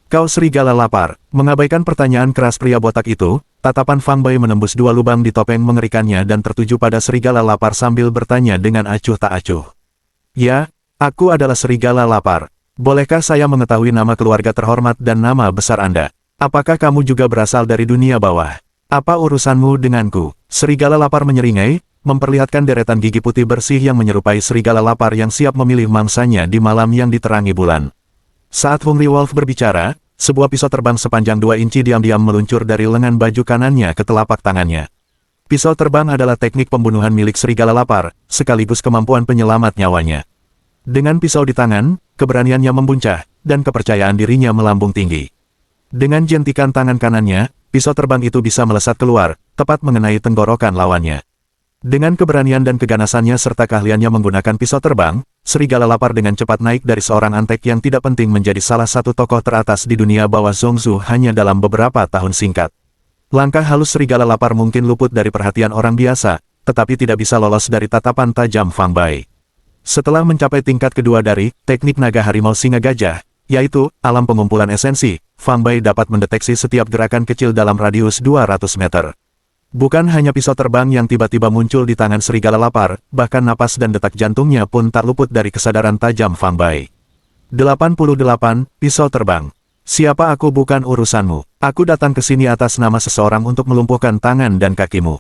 "Kau serigala lapar," mengabaikan pertanyaan keras pria botak itu, tatapan Fang Bai menembus 2 lubang di topeng mengerikannya dan tertuju pada serigala lapar sambil bertanya dengan acuh tak acuh. "Ya, aku adalah serigala lapar. Bolehkah saya mengetahui nama keluarga terhormat dan nama besar Anda? Apakah kamu juga berasal dari dunia bawah? Apa urusanmu denganku?" Serigala lapar menyeringai, memperlihatkan deretan gigi putih bersih yang menyerupai serigala lapar yang siap memilih mangsanya di malam yang diterangi bulan. Saat Hungry Wolf berbicara, sebuah pisau terbang sepanjang 2 inci diam-diam meluncur dari lengan baju kanannya ke telapak tangannya. Pisau terbang adalah teknik pembunuhan milik serigala lapar, sekaligus kemampuan penyelamat nyawanya. Dengan pisau di tangan, keberaniannya membuncah, dan kepercayaan dirinya melambung tinggi. Dengan jentikan tangan kanannya, pisau terbang itu bisa melesat keluar, tepat mengenai tenggorokan lawannya. Dengan keberanian dan keganasannya serta keahliannya menggunakan pisau terbang, serigala lapar dengan cepat naik dari seorang antek yang tidak penting menjadi salah satu tokoh teratas di dunia bawah Zhongzhou hanya dalam beberapa tahun singkat. Langkah halus serigala lapar mungkin luput dari perhatian orang biasa, tetapi tidak bisa lolos dari tatapan tajam Fang Bai. Setelah mencapai tingkat kedua dari teknik naga harimau singa gajah, yaitu alam pengumpulan esensi, Fang Bai dapat mendeteksi setiap gerakan kecil dalam radius 200 meter. Bukan hanya pisau terbang yang tiba-tiba muncul di tangan serigala lapar, bahkan napas dan detak jantungnya pun tak luput dari kesadaran tajam Fang Bai. 88 pisau terbang. Siapa aku bukan urusanmu. Aku datang ke sini atas nama seseorang untuk melumpuhkan tangan dan kakimu.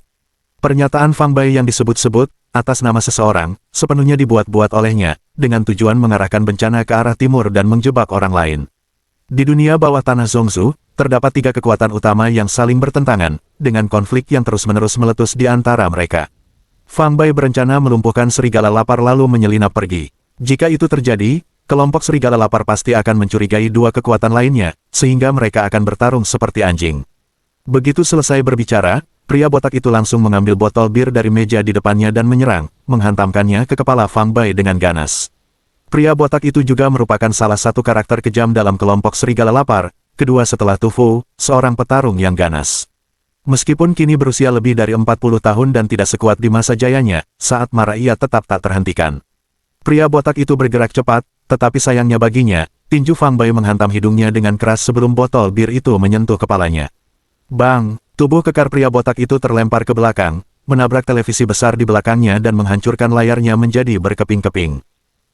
Pernyataan Fang Bai yang disebut-sebut, atas nama seseorang, sepenuhnya dibuat-buat olehnya, dengan tujuan mengarahkan bencana ke arah timur dan menjebak orang lain. Di dunia bawah tanah Zhongzhou, terdapat 3 kekuatan utama yang saling bertentangan, dengan konflik yang terus-menerus meletus di antara mereka. Fang Bai berencana melumpuhkan serigala lapar lalu menyelinap pergi. Jika itu terjadi, kelompok serigala lapar pasti akan mencurigai 2 kekuatan lainnya, sehingga mereka akan bertarung seperti anjing. Begitu selesai berbicara, pria botak itu langsung mengambil botol bir dari meja di depannya dan menyerang, menghantamkannya ke kepala Fang Bai dengan ganas. Pria botak itu juga merupakan salah satu karakter kejam dalam kelompok serigala lapar, kedua setelah Tu Fu, seorang petarung yang ganas. Meskipun kini berusia lebih dari 40 tahun dan tidak sekuat di masa jayanya, saat marah ia tetap tak terhentikan. Pria botak itu bergerak cepat, tetapi sayangnya baginya, tinju Fang Bai menghantam hidungnya dengan keras sebelum botol bir itu menyentuh kepalanya. Bang! Tubuh kekar pria botak itu terlempar ke belakang, menabrak televisi besar di belakangnya dan menghancurkan layarnya menjadi berkeping-keping.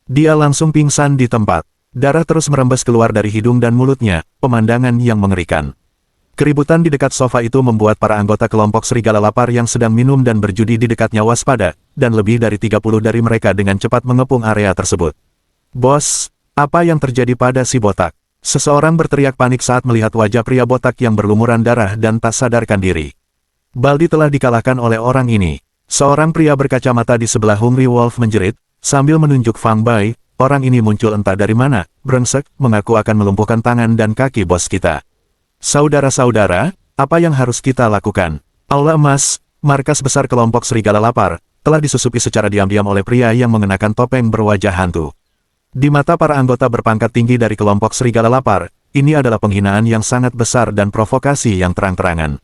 Dia langsung pingsan di tempat. Darah terus merembes keluar dari hidung dan mulutnya, pemandangan yang mengerikan. Keributan di dekat sofa itu membuat para anggota kelompok serigala lapar yang sedang minum dan berjudi di dekatnya waspada, dan lebih dari 30 dari mereka dengan cepat mengepung area tersebut. Bos, apa yang terjadi pada si botak? Seseorang berteriak panik saat melihat wajah pria botak yang berlumuran darah dan tak sadarkan diri. Baldi telah dikalahkan oleh orang ini. Seorang pria berkacamata di sebelah Hungry Wolf menjerit, sambil menunjuk Fang Bai. Orang ini muncul entah dari mana, brengsek, mengaku akan melumpuhkan tangan dan kaki bos kita. Saudara-saudara, apa yang harus kita lakukan? Aula Emas, markas besar kelompok serigala lapar, telah disusupi secara diam-diam oleh pria yang mengenakan topeng berwajah hantu. Di mata para anggota berpangkat tinggi dari kelompok serigala lapar, ini adalah penghinaan yang sangat besar dan provokasi yang terang-terangan.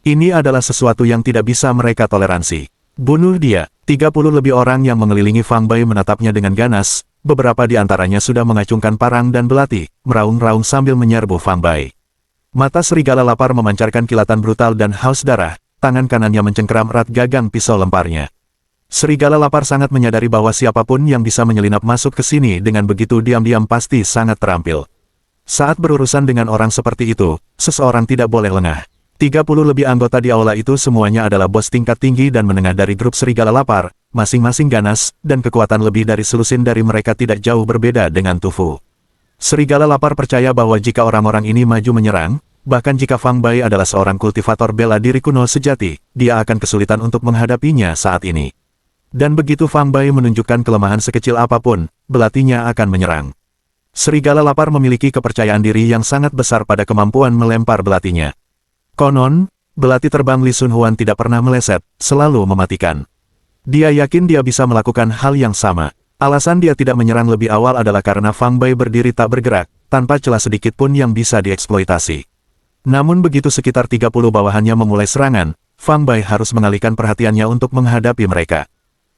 Ini adalah sesuatu yang tidak bisa mereka toleransi. Bunuh dia. 30 lebih orang yang mengelilingi Fang Bai menatapnya dengan ganas, beberapa di antaranya sudah mengacungkan parang dan belati, meraung-raung sambil menyerbu Fang Bai. Mata serigala lapar memancarkan kilatan brutal dan haus darah, tangan kanannya mencengkeram erat gagang pisau lemparnya. Serigala lapar sangat menyadari bahwa siapapun yang bisa menyelinap masuk ke sini dengan begitu diam-diam pasti sangat terampil. Saat berurusan dengan orang seperti itu, seseorang tidak boleh lengah. 30 lebih anggota di aula itu semuanya adalah bos tingkat tinggi dan menengah dari grup serigala lapar, masing-masing ganas, dan kekuatan lebih dari selusin dari mereka tidak jauh berbeda dengan Tu Fu. Serigala lapar percaya bahwa jika orang-orang ini maju menyerang, bahkan jika Fang Bai adalah seorang kultivator bela diri kuno sejati, dia akan kesulitan untuk menghadapinya saat ini. Dan begitu Fang Bai menunjukkan kelemahan sekecil apapun, belatinya akan menyerang. Serigala lapar memiliki kepercayaan diri yang sangat besar pada kemampuan melempar belatinya. Konon, belati terbang Li Sun Huan tidak pernah meleset, selalu mematikan. Dia yakin dia bisa melakukan hal yang sama. Alasan dia tidak menyerang lebih awal adalah karena Fang Bai berdiri tak bergerak, tanpa celah sedikit pun yang bisa dieksploitasi. Namun begitu sekitar 30 bawahannya memulai serangan, Fang Bai harus mengalihkan perhatiannya untuk menghadapi mereka.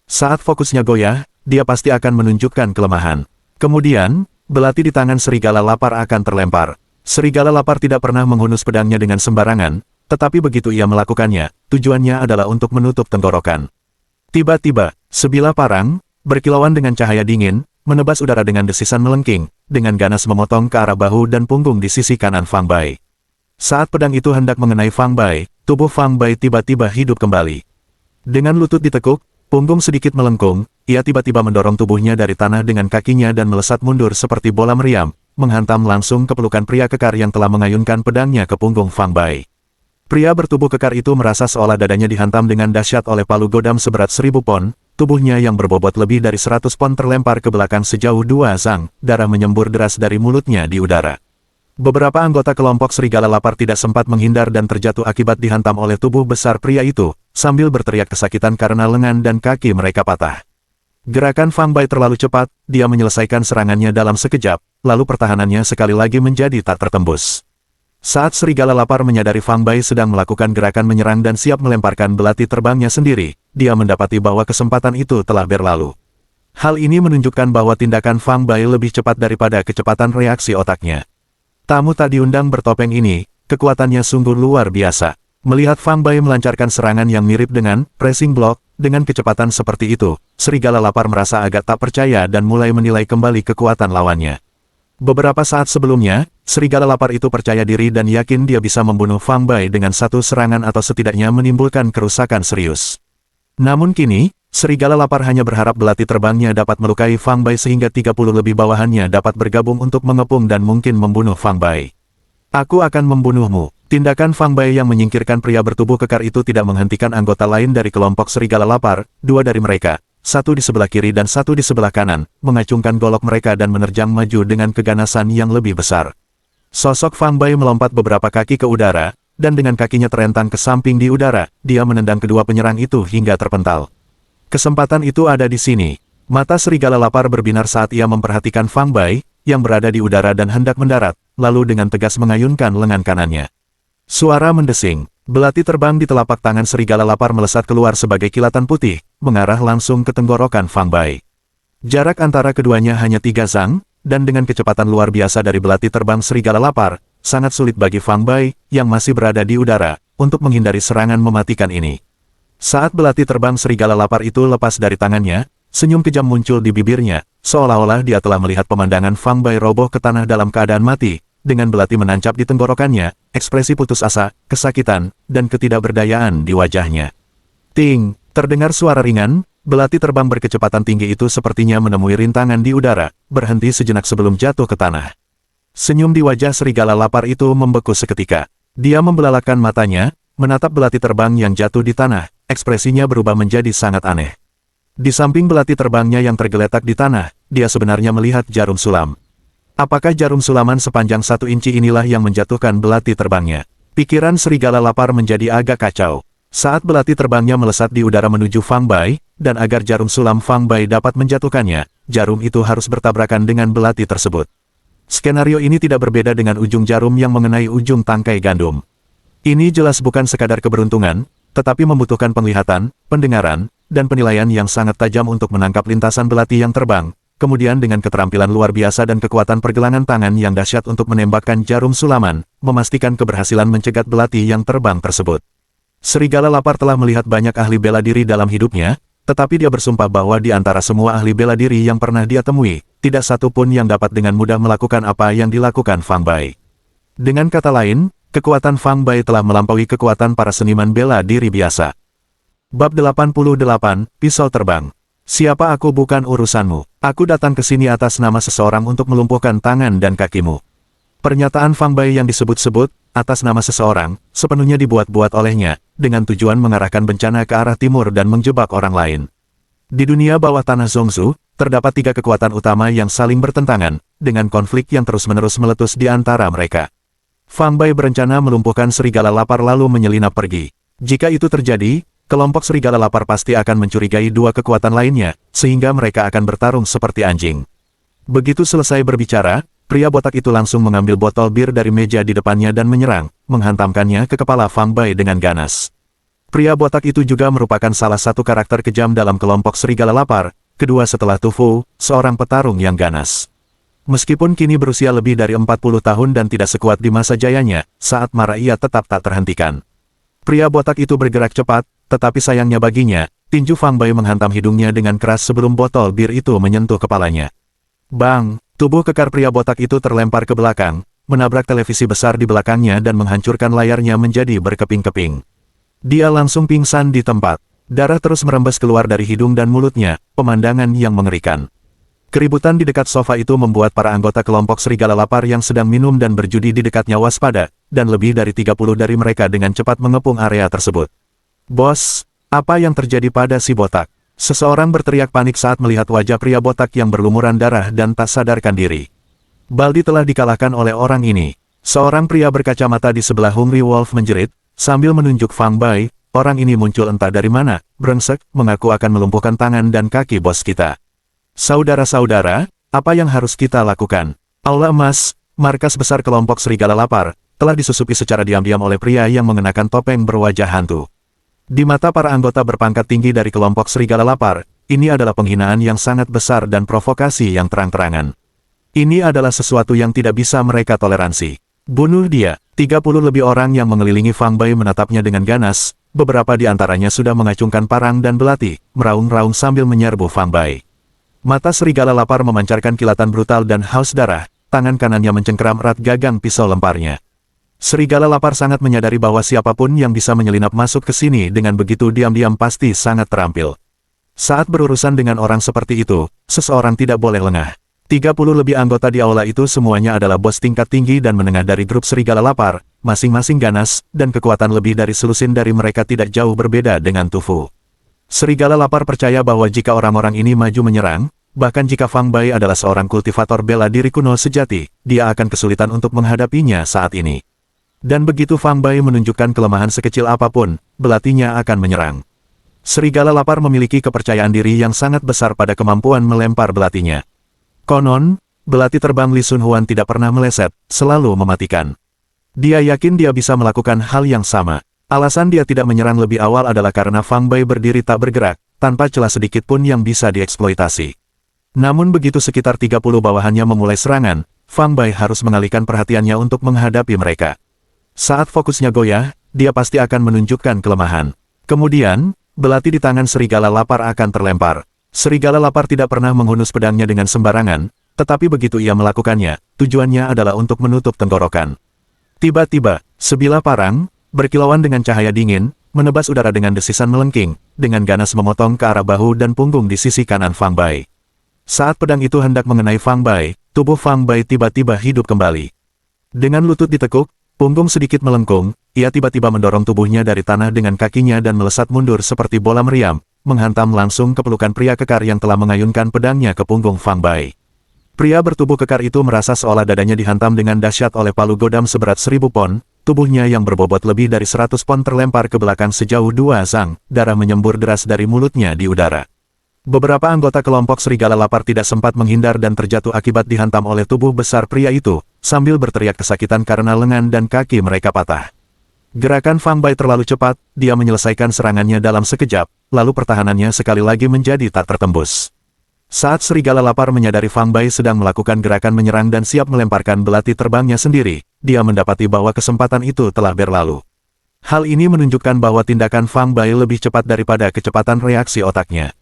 Saat fokusnya goyah, dia pasti akan menunjukkan kelemahan. Kemudian, belati di tangan serigala lapar akan terlempar. Serigala lapar tidak pernah menghunus pedangnya dengan sembarangan, tetapi begitu ia melakukannya, tujuannya adalah untuk menutup tenggorokan. Tiba-tiba, sebilah parang, berkilauan dengan cahaya dingin, menebas udara dengan desisan melengking, dengan ganas memotong ke arah bahu dan punggung di sisi kanan Fang Bai. Saat pedang itu hendak mengenai Fang Bai, tubuh Fang Bai tiba-tiba hidup kembali. Dengan lutut ditekuk, punggung sedikit melengkung, ia tiba-tiba mendorong tubuhnya dari tanah dengan kakinya dan melesat mundur seperti bola meriam, menghantam langsung ke pelukan pria kekar yang telah mengayunkan pedangnya ke punggung Fang Bai. Pria bertubuh kekar itu merasa seolah dadanya dihantam dengan dahsyat oleh palu godam seberat 1000 pon, tubuhnya yang berbobot lebih dari 100 pon terlempar ke belakang sejauh 2 zang, darah menyembur deras dari mulutnya di udara. Beberapa anggota kelompok serigala lapar tidak sempat menghindar dan terjatuh akibat dihantam oleh tubuh besar pria itu, sambil berteriak kesakitan karena lengan dan kaki mereka patah. Gerakan Fang Bai terlalu cepat, dia menyelesaikan serangannya dalam sekejap, lalu pertahanannya sekali lagi menjadi tak tertembus. Saat serigala lapar menyadari Fang Bai sedang melakukan gerakan menyerang dan siap melemparkan belati terbangnya sendiri, dia mendapati bahwa kesempatan itu telah berlalu. Hal ini menunjukkan bahwa tindakan Fang Bai lebih cepat daripada kecepatan reaksi otaknya. Tamu tak diundang bertopeng ini, kekuatannya sungguh luar biasa. Melihat Fang Bai melancarkan serangan yang mirip dengan pressing block, dengan kecepatan seperti itu, serigala lapar merasa agak tak percaya dan mulai menilai kembali kekuatan lawannya. Beberapa saat sebelumnya, serigala lapar itu percaya diri dan yakin dia bisa membunuh Fang Bai dengan satu serangan atau setidaknya menimbulkan kerusakan serius. Namun kini, serigala lapar hanya berharap belati terbangnya dapat melukai Fang Bai sehingga 30 lebih bawahannya dapat bergabung untuk mengepung dan mungkin membunuh Fang Bai. Aku akan membunuhmu. Tindakan Fang Bai yang menyingkirkan pria bertubuh kekar itu tidak menghentikan anggota lain dari kelompok serigala lapar, dua dari mereka, satu di sebelah kiri dan satu di sebelah kanan, mengacungkan golok mereka dan menerjang maju dengan keganasan yang lebih besar. Sosok Fang Bai melompat beberapa kaki ke udara, dan dengan kakinya terentang ke samping di udara, dia menendang kedua penyerang itu hingga terpental. Kesempatan itu ada di sini. Mata serigala lapar berbinar saat ia memperhatikan Fang Bai, yang berada di udara dan hendak mendarat, lalu dengan tegas mengayunkan lengan kanannya. Suara mendesing. Belati terbang di telapak tangan serigala lapar melesat keluar sebagai kilatan putih, mengarah langsung ke tenggorokan Fang Bai. Jarak antara keduanya hanya 3 zang, dan dengan kecepatan luar biasa dari belati terbang serigala lapar, sangat sulit bagi Fang Bai, yang masih berada di udara, untuk menghindari serangan mematikan ini. Saat belati terbang serigala lapar itu lepas dari tangannya, senyum kejam muncul di bibirnya, seolah-olah dia telah melihat pemandangan Fang Bai roboh ke tanah dalam keadaan mati. Dengan belati menancap di tenggorokannya, ekspresi putus asa, kesakitan, dan ketidakberdayaan di wajahnya. Ting, terdengar suara ringan, belati terbang berkecepatan tinggi itu sepertinya menemui rintangan di udara, berhenti sejenak sebelum jatuh ke tanah. Senyum di wajah serigala lapar itu membeku seketika. Dia membelalakan matanya, menatap belati terbang yang jatuh di tanah, ekspresinya berubah menjadi sangat aneh. Di samping belati terbangnya yang tergeletak di tanah, dia sebenarnya melihat jarum sulam. Apakah jarum sulaman sepanjang 1 inci inilah yang menjatuhkan belati terbangnya? Pikiran serigala lapar menjadi agak kacau. Saat belati terbangnya melesat di udara menuju Fang Bai, dan agar jarum sulam Fang Bai dapat menjatuhkannya, jarum itu harus bertabrakan dengan belati tersebut. Skenario ini tidak berbeda dengan ujung jarum yang mengenai ujung tangkai gandum. Ini jelas bukan sekadar keberuntungan, tetapi membutuhkan penglihatan, pendengaran, dan penilaian yang sangat tajam untuk menangkap lintasan belati yang terbang. Kemudian dengan keterampilan luar biasa dan kekuatan pergelangan tangan yang dahsyat untuk menembakkan jarum sulaman, memastikan keberhasilan mencegat belati yang terbang tersebut. Serigala lapar telah melihat banyak ahli bela diri dalam hidupnya, tetapi dia bersumpah bahwa di antara semua ahli bela diri yang pernah dia temui, tidak satu pun yang dapat dengan mudah melakukan apa yang dilakukan Fang Bai. Dengan kata lain, kekuatan Fang Bai telah melampaui kekuatan para seniman bela diri biasa. Bab 88, Pisau Terbang. Siapa aku bukan urusanmu. Aku datang ke sini atas nama seseorang untuk melumpuhkan tangan dan kakimu. Pernyataan Fang Bai yang disebut-sebut, atas nama seseorang, sepenuhnya dibuat-buat olehnya, dengan tujuan mengarahkan bencana ke arah timur dan menjebak orang lain. Di dunia bawah tanah Zhongzhou, terdapat 3 kekuatan utama yang saling bertentangan, dengan konflik yang terus-menerus meletus di antara mereka. Fang Bai berencana melumpuhkan serigala lapar lalu menyelinap pergi. Jika itu terjadi, kelompok serigala lapar pasti akan mencurigai 2 kekuatan lainnya, sehingga mereka akan bertarung seperti anjing. Begitu selesai berbicara, pria botak itu langsung mengambil botol bir dari meja di depannya dan menyerang, menghantamkannya ke kepala Fang Bai dengan ganas. Pria botak itu juga merupakan salah satu karakter kejam dalam kelompok serigala lapar, kedua setelah Tu Fu, seorang petarung yang ganas. Meskipun kini berusia lebih dari 40 tahun dan tidak sekuat di masa jayanya, saat marah ia tetap tak terhentikan. Pria botak itu bergerak cepat, tetapi sayangnya baginya, tinju Fang Bai menghantam hidungnya dengan keras sebelum botol bir itu menyentuh kepalanya. Bang! Tubuh kekar pria botak itu terlempar ke belakang, menabrak televisi besar di belakangnya dan menghancurkan layarnya menjadi berkeping-keping. Dia langsung pingsan di tempat. Darah terus merembes keluar dari hidung dan mulutnya, pemandangan yang mengerikan. Keributan di dekat sofa itu membuat para anggota kelompok serigala lapar yang sedang minum dan berjudi di dekatnya waspada, dan lebih dari 30 dari mereka dengan cepat mengepung area tersebut. Bos, apa yang terjadi pada si botak? Seseorang berteriak panik saat melihat wajah pria botak yang berlumuran darah dan tak sadarkan diri. Baldi telah dikalahkan oleh orang ini. Seorang pria berkacamata di sebelah Hungry Wolf menjerit, sambil menunjuk Fang Bai. Orang ini muncul entah dari mana, brengsek, mengaku akan melumpuhkan tangan dan kaki bos kita. Saudara-saudara, apa yang harus kita lakukan? Aula Emas, markas besar kelompok serigala lapar, telah disusupi secara diam-diam oleh pria yang mengenakan topeng berwajah hantu. Di mata para anggota berpangkat tinggi dari kelompok serigala lapar, ini adalah penghinaan yang sangat besar dan provokasi yang terang-terangan. Ini adalah sesuatu yang tidak bisa mereka toleransi. Bunuh dia. 30 lebih orang yang mengelilingi Fang Bai menatapnya dengan ganas, beberapa di antaranya sudah mengacungkan parang dan belati, meraung-raung sambil menyerbu Fang Bai. Mata serigala lapar memancarkan kilatan brutal dan haus darah, tangan kanannya mencengkeram erat gagang pisau lemparnya. Serigala lapar sangat menyadari bahwa siapapun yang bisa menyelinap masuk ke sini dengan begitu diam-diam pasti sangat terampil. Saat berurusan dengan orang seperti itu, seseorang tidak boleh lengah. 30 lebih anggota di aula itu semuanya adalah bos tingkat tinggi dan menengah dari grup serigala lapar, masing-masing ganas, dan kekuatan lebih dari selusin dari mereka tidak jauh berbeda dengan Tu Fu. Serigala lapar percaya bahwa jika orang-orang ini maju menyerang, bahkan jika Fang Bai adalah seorang kultivator bela diri kuno sejati, dia akan kesulitan untuk menghadapinya saat ini. Dan begitu Fang Bai menunjukkan kelemahan sekecil apapun, belatinya akan menyerang. Serigala lapar memiliki kepercayaan diri yang sangat besar pada kemampuan melempar belatinya. Konon, belati terbang Li Sun Huan tidak pernah meleset, selalu mematikan. Dia yakin dia bisa melakukan hal yang sama. Alasan dia tidak menyerang lebih awal adalah karena Fang Bai berdiri tak bergerak, tanpa celah sedikit pun yang bisa dieksploitasi. Namun begitu sekitar 30 bawahannya memulai serangan, Fang Bai harus mengalihkan perhatiannya untuk menghadapi mereka. Saat fokusnya goyah, dia pasti akan menunjukkan kelemahan. Kemudian, belati di tangan serigala lapar akan terlempar. Serigala lapar tidak pernah menghunus pedangnya dengan sembarangan, tetapi begitu ia melakukannya, tujuannya adalah untuk menutup tenggorokan. Tiba-tiba, sebilah parang, berkilauan dengan cahaya dingin, menebas udara dengan desisan melengking, dengan ganas memotong ke arah bahu dan punggung di sisi kanan Fang Bai. Saat pedang itu hendak mengenai Fang Bai, tubuh Fang Bai tiba-tiba hidup kembali. Dengan lutut ditekuk, punggung sedikit melengkung, ia tiba-tiba mendorong tubuhnya dari tanah dengan kakinya dan melesat mundur seperti bola meriam, menghantam langsung ke pelukan pria kekar yang telah mengayunkan pedangnya ke punggung Fang Bai. Pria bertubuh kekar itu merasa seolah dadanya dihantam dengan dahsyat oleh palu godam seberat 1000 pon, tubuhnya yang berbobot lebih dari 100 pon terlempar ke belakang sejauh 2 zang, darah menyembur deras dari mulutnya di udara. Beberapa anggota kelompok serigala lapar tidak sempat menghindar dan terjatuh akibat dihantam oleh tubuh besar pria itu, sambil berteriak kesakitan karena lengan dan kaki mereka patah. Gerakan Fang Bai terlalu cepat, dia menyelesaikan serangannya dalam sekejap, lalu pertahanannya sekali lagi menjadi tak tertembus. Saat serigala lapar menyadari Fang Bai sedang melakukan gerakan menyerang dan siap melemparkan belati terbangnya sendiri, dia mendapati bahwa kesempatan itu telah berlalu. Hal ini menunjukkan bahwa tindakan Fang Bai lebih cepat daripada kecepatan reaksi otaknya.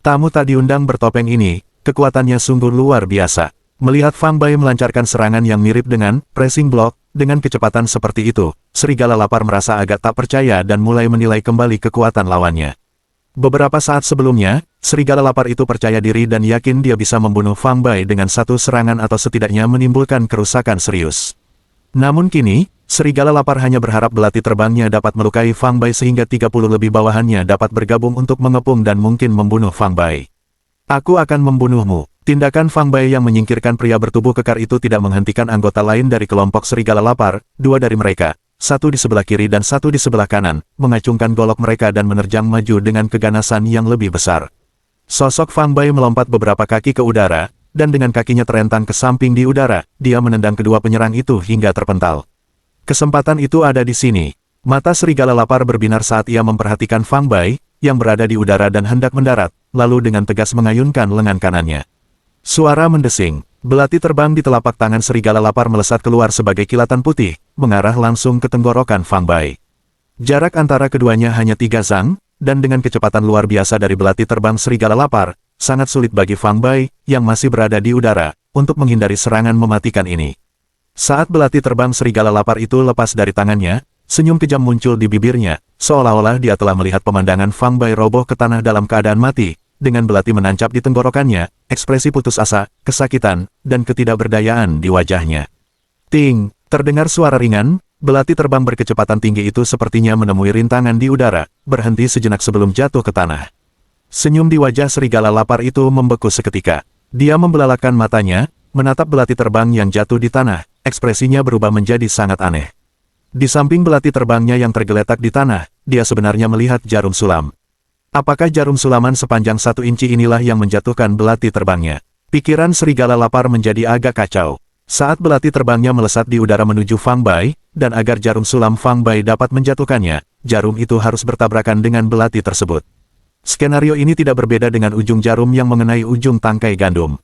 Tamu tak diundang bertopeng ini, kekuatannya sungguh luar biasa. Melihat Fang Bai melancarkan serangan yang mirip dengan pressing block, dengan kecepatan seperti itu, serigala lapar merasa agak tak percaya dan mulai menilai kembali kekuatan lawannya. Beberapa saat sebelumnya, serigala lapar itu percaya diri dan yakin dia bisa membunuh Fang Bai dengan satu serangan atau setidaknya menimbulkan kerusakan serius. Namun kini, serigala lapar hanya berharap belati terbangnya dapat melukai Fang Bai sehingga 30 lebih bawahannya dapat bergabung untuk mengepung dan mungkin membunuh Fang Bai. Aku akan membunuhmu. Tindakan Fang Bai yang menyingkirkan pria bertubuh kekar itu tidak menghentikan anggota lain dari kelompok serigala lapar, dua dari mereka, satu di sebelah kiri dan satu di sebelah kanan, mengacungkan golok mereka dan menerjang maju dengan keganasan yang lebih besar. Sosok Fang Bai melompat beberapa kaki ke udara, dan dengan kakinya terentang ke samping di udara, dia menendang kedua penyerang itu hingga terpental. Kesempatan itu ada di sini. Mata serigala lapar berbinar saat ia memperhatikan Fang Bai, yang berada di udara dan hendak mendarat, lalu dengan tegas mengayunkan lengan kanannya. Suara mendesing, belati terbang di telapak tangan serigala lapar melesat keluar sebagai kilatan putih, mengarah langsung ke tenggorokan Fang Bai. Jarak antara keduanya hanya 3 zang, dan dengan kecepatan luar biasa dari belati terbang serigala lapar, sangat sulit bagi Fang Bai, yang masih berada di udara, untuk menghindari serangan mematikan ini. Saat belati terbang serigala lapar itu lepas dari tangannya, senyum kejam muncul di bibirnya, seolah-olah dia telah melihat pemandangan Fang Bai roboh ke tanah dalam keadaan mati. Dengan belati menancap di tenggorokannya, ekspresi putus asa, kesakitan, dan ketidakberdayaan di wajahnya. Ting, terdengar suara ringan, belati terbang berkecepatan tinggi itu sepertinya menemui rintangan di udara, berhenti sejenak sebelum jatuh ke tanah. Senyum di wajah serigala lapar itu membeku seketika. Dia membelalakkan matanya, menatap belati terbang yang jatuh di tanah, ekspresinya berubah menjadi sangat aneh. Di samping belati terbangnya yang tergeletak di tanah, dia sebenarnya melihat jarum sulam. Apakah jarum sulaman sepanjang 1 inci inilah yang menjatuhkan belati terbangnya? Pikiran serigala lapar menjadi agak kacau. Saat belati terbangnya melesat di udara menuju Fang Bai, dan agar jarum sulam Fang Bai dapat menjatuhkannya, jarum itu harus bertabrakan dengan belati tersebut. Skenario ini tidak berbeda dengan ujung jarum yang mengenai ujung tangkai gandum.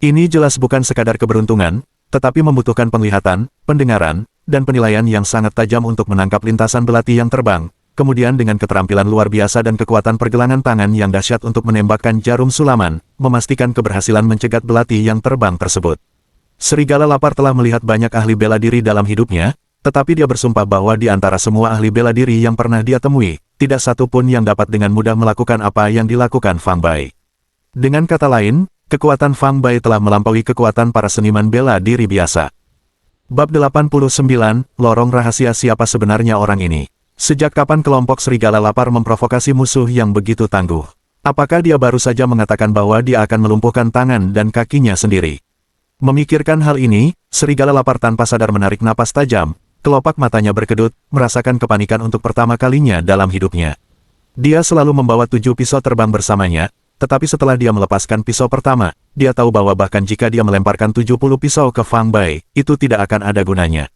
Ini jelas bukan sekadar keberuntungan, tetapi membutuhkan penglihatan, pendengaran, dan penilaian yang sangat tajam untuk menangkap lintasan belati yang terbang. Kemudian dengan keterampilan luar biasa dan kekuatan pergelangan tangan yang dahsyat untuk menembakkan jarum sulaman, memastikan keberhasilan mencegat belati yang terbang tersebut. Serigala lapar telah melihat banyak ahli bela diri dalam hidupnya, tetapi dia bersumpah bahwa di antara semua ahli bela diri yang pernah dia temui, tidak satu pun yang dapat dengan mudah melakukan apa yang dilakukan Fang Bai. Dengan kata lain, kekuatan Fang Bai telah melampaui kekuatan para seniman bela diri biasa. Bab 89, Lorong Rahasia. Siapa sebenarnya orang ini? Sejak kapan kelompok serigala lapar memprovokasi musuh yang begitu tangguh? Apakah dia baru saja mengatakan bahwa dia akan melumpuhkan tangan dan kakinya sendiri? Memikirkan hal ini, serigala lapar tanpa sadar menarik napas tajam, kelopak matanya berkedut, merasakan kepanikan untuk pertama kalinya dalam hidupnya. Dia selalu membawa 7 pisau terbang bersamanya, tetapi setelah dia melepaskan pisau pertama, dia tahu bahwa bahkan jika dia melemparkan 70 pisau ke Fang Bai, itu tidak akan ada gunanya.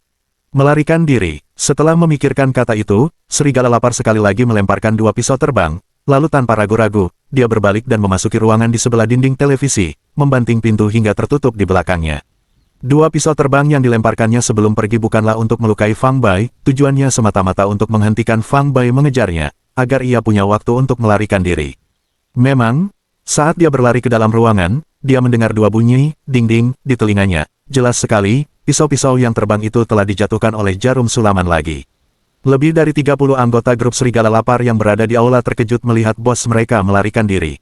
Melarikan diri. Setelah memikirkan kata itu, serigala lapar sekali lagi melemparkan 2 pisau terbang, lalu tanpa ragu-ragu, dia berbalik dan memasuki ruangan di sebelah dinding televisi, membanting pintu hingga tertutup di belakangnya. 2 pisau terbang yang dilemparkannya sebelum pergi bukanlah untuk melukai Fang Bai, tujuannya semata-mata untuk menghentikan Fang Bai mengejarnya, agar ia punya waktu untuk melarikan diri. Memang, saat dia berlari ke dalam ruangan, dia mendengar 2 bunyi, ding-ding, di telinganya. Jelas sekali, pisau-pisau yang terbang itu telah dijatuhkan oleh jarum sulaman lagi. Lebih dari 30 anggota grup serigala lapar yang berada di aula terkejut melihat bos mereka melarikan diri.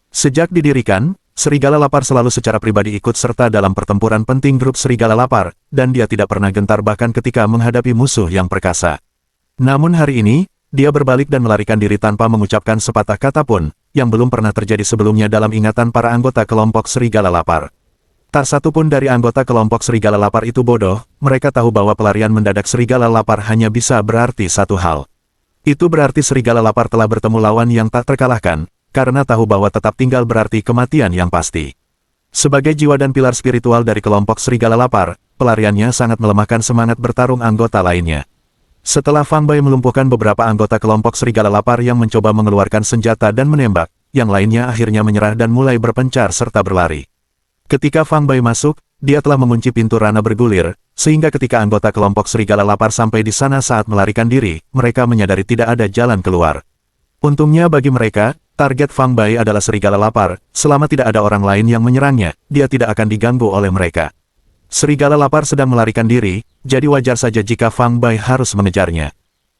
Sejak didirikan, serigala lapar selalu secara pribadi ikut serta dalam pertempuran penting grup serigala lapar, dan dia tidak pernah gentar bahkan ketika menghadapi musuh yang perkasa. Namun hari ini, dia berbalik dan melarikan diri tanpa mengucapkan sepatah kata pun, yang belum pernah terjadi sebelumnya dalam ingatan para anggota kelompok serigala lapar. Tak satu pun dari anggota kelompok serigala lapar itu bodoh, mereka tahu bahwa pelarian mendadak serigala lapar hanya bisa berarti satu hal. Itu berarti serigala lapar telah bertemu lawan yang tak terkalahkan, karena tahu bahwa tetap tinggal berarti kematian yang pasti. Sebagai jiwa dan pilar spiritual dari kelompok serigala lapar, pelariannya sangat melemahkan semangat bertarung anggota lainnya. Setelah Fang Bai melumpuhkan beberapa anggota kelompok serigala lapar yang mencoba mengeluarkan senjata dan menembak, yang lainnya akhirnya menyerah dan mulai berpencar serta berlari. Ketika Fang Bai masuk, dia telah mengunci pintu rana bergulir, sehingga ketika anggota kelompok serigala lapar sampai di sana saat melarikan diri, mereka menyadari tidak ada jalan keluar. Untungnya bagi mereka, target Fang Bai adalah serigala lapar, selama tidak ada orang lain yang menyerangnya, dia tidak akan diganggu oleh mereka. Serigala lapar sedang melarikan diri, jadi wajar saja jika Fang Bai harus mengejarnya.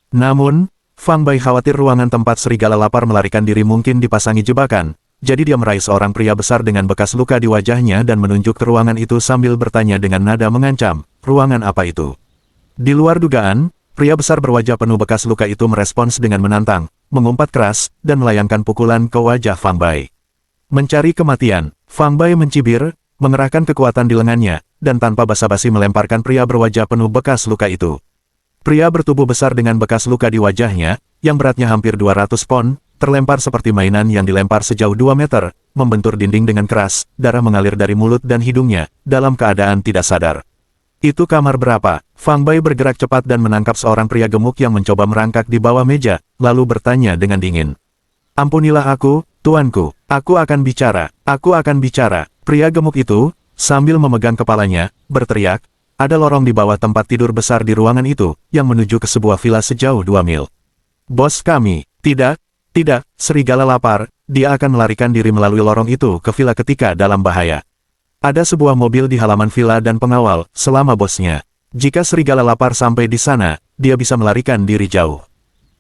Namun, Fang Bai khawatir ruangan tempat serigala lapar melarikan diri mungkin dipasangi jebakan, jadi dia meraih seorang pria besar dengan bekas luka di wajahnya dan menunjuk ke ruangan itu sambil bertanya dengan nada mengancam, "Ruangan apa itu?" Di luar dugaan, pria besar berwajah penuh bekas luka itu merespons dengan menantang, mengumpat keras, dan melayangkan pukulan ke wajah Fang Bai. Mencari kematian, Fang Bai mencibir, mengerahkan kekuatan di lengannya, dan tanpa basa-basi melemparkan pria berwajah penuh bekas luka itu. Pria bertubuh besar dengan bekas luka di wajahnya, yang beratnya hampir 200 pon, terlempar seperti mainan yang dilempar sejauh 2 meter, membentur dinding dengan keras, darah mengalir dari mulut dan hidungnya, dalam keadaan tidak sadar. Itu kamar berapa? Fang Bai bergerak cepat dan menangkap seorang pria gemuk yang mencoba merangkak di bawah meja, lalu bertanya dengan dingin. "Ampunilah aku, tuanku, aku akan bicara, aku akan bicara." Pria gemuk itu, sambil memegang kepalanya, berteriak, "Ada lorong di bawah tempat tidur besar di ruangan itu, yang menuju ke sebuah villa sejauh 2 mil. Bos kami." "Tidak. Tidak, serigala lapar, dia akan melarikan diri melalui lorong itu ke villa ketika dalam bahaya. Ada sebuah mobil di halaman villa dan pengawal, selama bosnya. Jika serigala lapar sampai di sana, dia bisa melarikan diri jauh."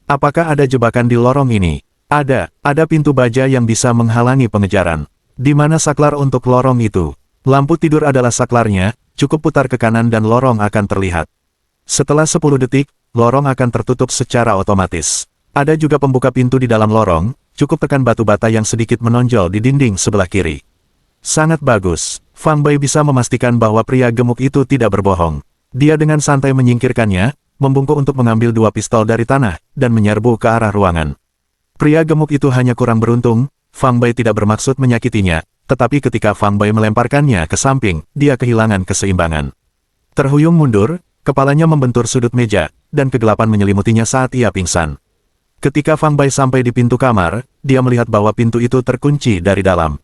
"Apakah ada jebakan di lorong ini?" Ada pintu baja yang bisa menghalangi pengejaran." "Di mana saklar untuk lorong itu?" "Lampu tidur adalah saklarnya, cukup putar ke kanan dan lorong akan terlihat. Setelah 10 detik, lorong akan tertutup secara otomatis. Ada juga pembuka pintu di dalam lorong, cukup tekan batu bata yang sedikit menonjol di dinding sebelah kiri." Sangat bagus. Fang Bai bisa memastikan bahwa pria gemuk itu tidak berbohong. Dia dengan santai menyingkirkannya, membungkuk untuk mengambil 2 pistol dari tanah, dan menyerbu ke arah ruangan. Pria gemuk itu hanya kurang beruntung, Fang Bai tidak bermaksud menyakitinya, tetapi ketika Fang Bai melemparkannya ke samping, dia kehilangan keseimbangan. Terhuyung mundur, kepalanya membentur sudut meja, dan kegelapan menyelimutinya saat ia pingsan. Ketika Fang Bai sampai di pintu kamar, dia melihat bahwa pintu itu terkunci dari dalam.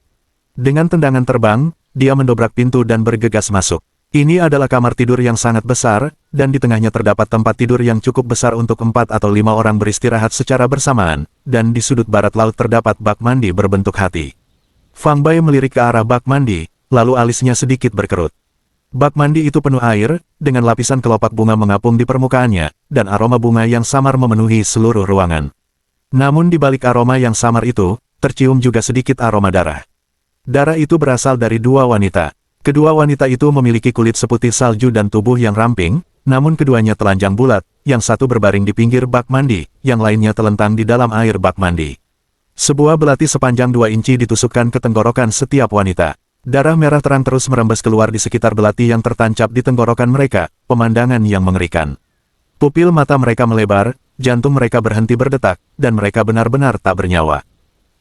Dengan tendangan terbang, dia mendobrak pintu dan bergegas masuk. Ini adalah kamar tidur yang sangat besar, dan di tengahnya terdapat tempat tidur yang cukup besar untuk 4 atau 5 orang beristirahat secara bersamaan, dan di sudut barat laut terdapat bak mandi berbentuk hati. Fang Bai melirik ke arah bak mandi, lalu alisnya sedikit berkerut. Bak mandi itu penuh air, dengan lapisan kelopak bunga mengapung di permukaannya, dan aroma bunga yang samar memenuhi seluruh ruangan. Namun di balik aroma yang samar itu, tercium juga sedikit aroma darah. Darah itu berasal dari dua wanita. Kedua wanita itu memiliki kulit seputih salju dan tubuh yang ramping, namun keduanya telanjang bulat, yang satu berbaring di pinggir bak mandi, yang lainnya telentang di dalam air bak mandi. Sebuah belati sepanjang 2 inci ditusukkan ke tenggorokan setiap wanita. Darah merah terang terus merembes keluar di sekitar belati yang tertancap di tenggorokan mereka, pemandangan yang mengerikan. Pupil mata mereka melebar, jantung mereka berhenti berdetak, dan mereka benar-benar tak bernyawa.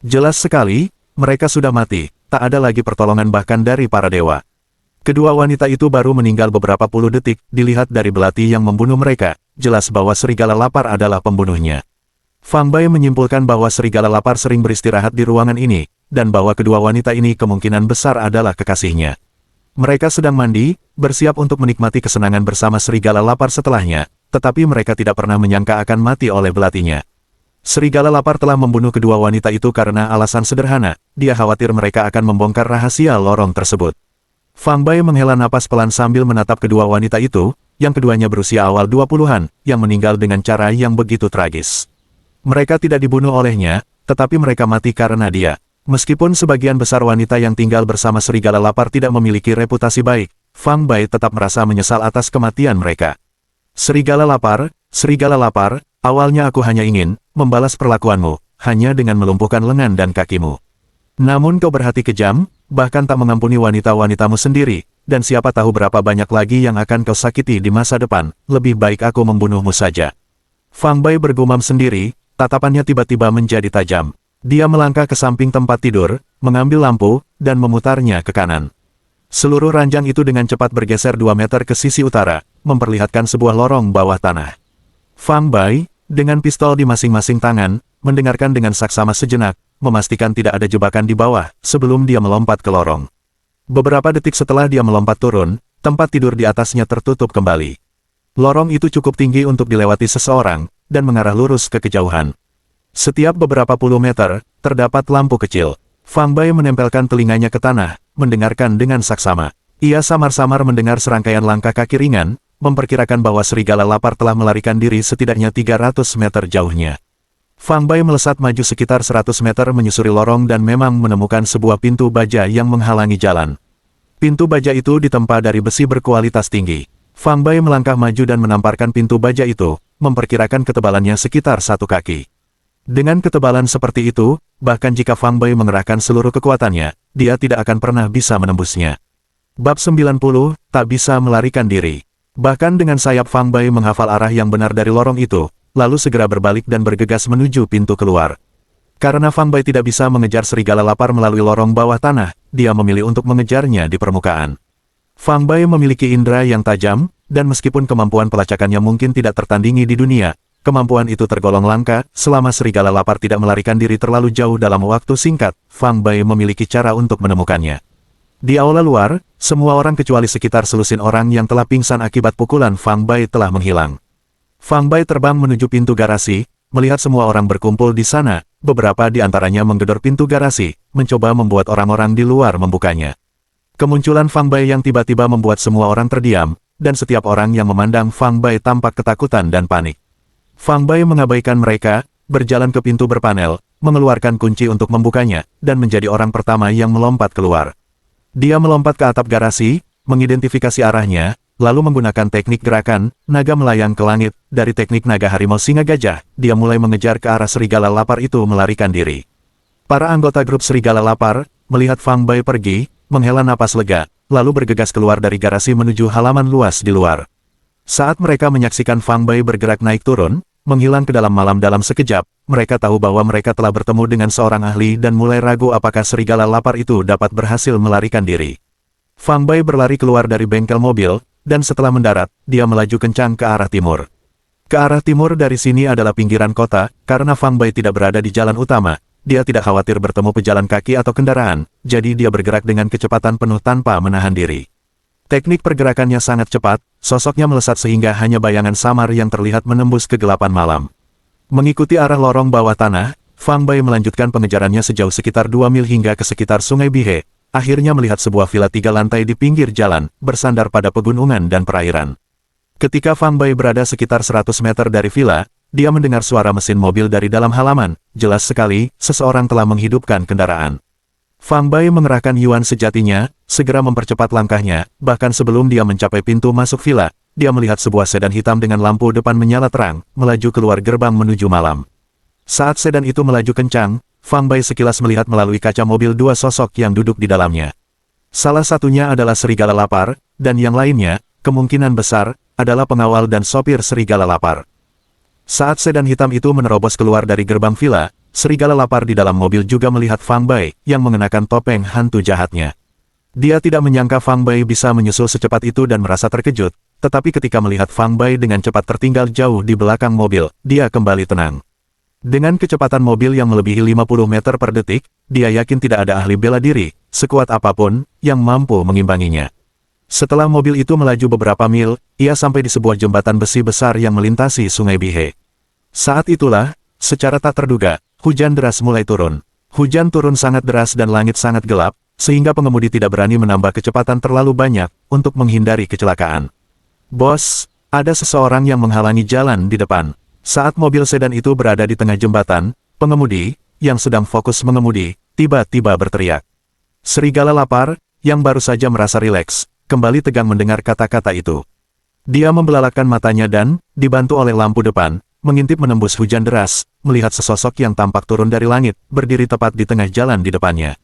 Jelas sekali, mereka sudah mati, tak ada lagi pertolongan bahkan dari para dewa. Kedua wanita itu baru meninggal beberapa puluh detik, dilihat dari belati yang membunuh mereka, jelas bahwa serigala lapar adalah pembunuhnya. Fang Bai menyimpulkan bahwa serigala lapar sering beristirahat di ruangan ini, dan bahwa kedua wanita ini kemungkinan besar adalah kekasihnya. Mereka sedang mandi, bersiap untuk menikmati kesenangan bersama serigala lapar setelahnya, tetapi mereka tidak pernah menyangka akan mati oleh belatinya. Serigala lapar telah membunuh kedua wanita itu karena alasan sederhana, dia khawatir mereka akan membongkar rahasia lorong tersebut. Fang Bai menghela napas pelan sambil menatap kedua wanita itu, yang keduanya berusia awal 20-an, yang meninggal dengan cara yang begitu tragis. Mereka tidak dibunuh olehnya, tetapi mereka mati karena dia. Meskipun sebagian besar wanita yang tinggal bersama serigala lapar tidak memiliki reputasi baik, Fang Bai tetap merasa menyesal atas kematian mereka. Serigala lapar, awalnya aku hanya ingin membalas perlakuanmu, hanya dengan melumpuhkan lengan dan kakimu. Namun kau berhati kejam, bahkan tak mengampuni wanita-wanitamu sendiri, dan siapa tahu berapa banyak lagi yang akan kau sakiti di masa depan, lebih baik aku membunuhmu saja. Fang Bai bergumam sendiri, tatapannya tiba-tiba menjadi tajam. Dia melangkah ke samping tempat tidur, mengambil lampu, dan memutarnya ke kanan. Seluruh ranjang itu dengan cepat bergeser 2 meter ke sisi utara, memperlihatkan sebuah lorong bawah tanah. Fang Bai, dengan pistol di masing-masing tangan, mendengarkan dengan saksama sejenak, memastikan tidak ada jebakan di bawah, sebelum dia melompat ke lorong. Beberapa detik setelah dia melompat turun, tempat tidur di atasnya tertutup kembali. Lorong itu cukup tinggi untuk dilewati seseorang, dan mengarah lurus ke kejauhan. Setiap beberapa puluh meter, terdapat lampu kecil. Fang Bai menempelkan telinganya ke tanah, mendengarkan dengan saksama. Ia samar-samar mendengar serangkaian langkah kaki ringan, memperkirakan bahwa serigala lapar telah melarikan diri setidaknya 300 meter jauhnya. Fang Bai melesat maju sekitar 100 meter menyusuri lorong dan memang menemukan sebuah pintu baja yang menghalangi jalan. Pintu baja itu ditempa dari besi berkualitas tinggi. Fang Bai melangkah maju dan menamparkan pintu baja itu, memperkirakan ketebalannya sekitar 1 kaki. Dengan ketebalan seperti itu, bahkan jika Fang Bai mengerahkan seluruh kekuatannya, dia tidak akan pernah bisa menembusnya. Bab 90, tak bisa melarikan diri. Bahkan dengan sayap Fang Bai menghafal arah yang benar dari lorong itu, lalu segera berbalik dan bergegas menuju pintu keluar. Karena Fang Bai tidak bisa mengejar serigala lapar melalui lorong bawah tanah, dia memilih untuk mengejarnya di permukaan. Fang Bai memiliki indera yang tajam, dan meskipun kemampuan pelacakannya mungkin tidak tertandingi di dunia, kemampuan itu tergolong langka. Selama serigala lapar tidak melarikan diri terlalu jauh dalam waktu singkat, Fang Bai memiliki cara untuk menemukannya. Di aula luar, semua orang kecuali sekitar selusin orang yang telah pingsan akibat pukulan Fang Bai telah menghilang. Fang Bai terbang menuju pintu garasi, melihat semua orang berkumpul di sana, beberapa di antaranya menggedor pintu garasi, mencoba membuat orang-orang di luar membukanya. Kemunculan Fang Bai yang tiba-tiba membuat semua orang terdiam, dan setiap orang yang memandang Fang Bai tampak ketakutan dan panik. Fang Bai mengabaikan mereka, berjalan ke pintu berpanel, mengeluarkan kunci untuk membukanya, dan menjadi orang pertama yang melompat keluar. Dia melompat ke atap garasi, mengidentifikasi arahnya, lalu menggunakan teknik gerakan naga melayang ke langit. Dari teknik naga harimau singa gajah, dia mulai mengejar ke arah serigala lapar itu melarikan diri. Para anggota grup serigala lapar, melihat Fang Bai pergi, menghela napas lega, lalu bergegas keluar dari garasi menuju halaman luas di luar. Saat mereka menyaksikan Fang Bai bergerak naik turun, menghilang ke dalam malam dalam sekejap, mereka tahu bahwa mereka telah bertemu dengan seorang ahli dan mulai ragu apakah serigala lapar itu dapat berhasil melarikan diri. Fang Bai berlari keluar dari bengkel mobil, dan setelah mendarat, dia melaju kencang ke arah timur. Ke arah timur dari sini adalah pinggiran kota, karena Fang Bai tidak berada di jalan utama. Dia tidak khawatir bertemu pejalan kaki atau kendaraan, jadi dia bergerak dengan kecepatan penuh tanpa menahan diri. Teknik pergerakannya sangat cepat, sosoknya melesat sehingga hanya bayangan samar yang terlihat menembus kegelapan malam. Mengikuti arah lorong bawah tanah, Fang Bai melanjutkan pengejarannya sejauh sekitar 2 mil hingga ke sekitar Sungai Bihe, akhirnya melihat sebuah villa 3 lantai di pinggir jalan, bersandar pada pegunungan dan perairan. Ketika Fang Bai berada sekitar 100 meter dari villa, dia mendengar suara mesin mobil dari dalam halaman. Jelas sekali, seseorang telah menghidupkan kendaraan. Fang Bai mengerahkan Yuan sejatinya, segera mempercepat langkahnya, bahkan sebelum dia mencapai pintu masuk villa, dia melihat sebuah sedan hitam dengan lampu depan menyala terang, melaju keluar gerbang menuju malam. Saat sedan itu melaju kencang, Fang Bai sekilas melihat melalui kaca mobil 2 sosok yang duduk di dalamnya. Salah satunya adalah serigala lapar, dan yang lainnya, kemungkinan besar, adalah pengawal dan sopir serigala lapar. Saat sedan hitam itu menerobos keluar dari gerbang villa, serigala lapar di dalam mobil juga melihat Fang Bai, yang mengenakan topeng hantu jahatnya. Dia tidak menyangka Fang Bai bisa menyusul secepat itu dan merasa terkejut, tetapi ketika melihat Fang Bai dengan cepat tertinggal jauh di belakang mobil, dia kembali tenang. Dengan kecepatan mobil yang melebihi 50 meter per detik, dia yakin tidak ada ahli bela diri, sekuat apapun, yang mampu mengimbanginya. Setelah mobil itu melaju beberapa mil, ia sampai di sebuah jembatan besi besar yang melintasi Sungai Bihe. Saat itulah, secara tak terduga, hujan deras mulai turun. Hujan turun sangat deras dan langit sangat gelap, sehingga pengemudi tidak berani menambah kecepatan terlalu banyak untuk menghindari kecelakaan. "Bos, ada seseorang yang menghalangi jalan di depan." Saat mobil sedan itu berada di tengah jembatan, pengemudi, yang sedang fokus mengemudi, tiba-tiba berteriak. Serigala lapar, yang baru saja merasa rileks, kembali tegang mendengar kata-kata itu. Dia membelalakkan matanya dan, dibantu oleh lampu depan, mengintip menembus hujan deras, melihat sesosok yang tampak turun dari langit, berdiri tepat di tengah jalan di depannya.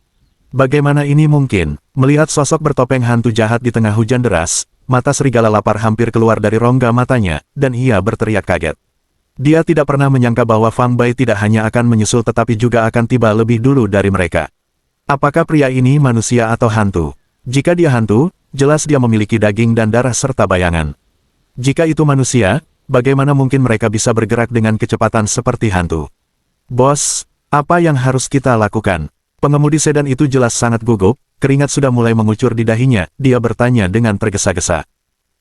Bagaimana ini mungkin? Melihat sosok bertopeng hantu jahat di tengah hujan deras, mata serigala lapar hampir keluar dari rongga matanya, dan ia berteriak kaget. Dia tidak pernah menyangka bahwa Fang Bai tidak hanya akan menyusul tetapi juga akan tiba lebih dulu dari mereka. Apakah pria ini manusia atau hantu? Jika dia hantu, jelas dia memiliki daging dan darah serta bayangan. Jika itu manusia, bagaimana mungkin mereka bisa bergerak dengan kecepatan seperti hantu? "Bos, apa yang harus kita lakukan?" Pengemudi sedan itu jelas sangat gugup, keringat sudah mulai mengucur di dahinya, dia bertanya dengan tergesa-gesa.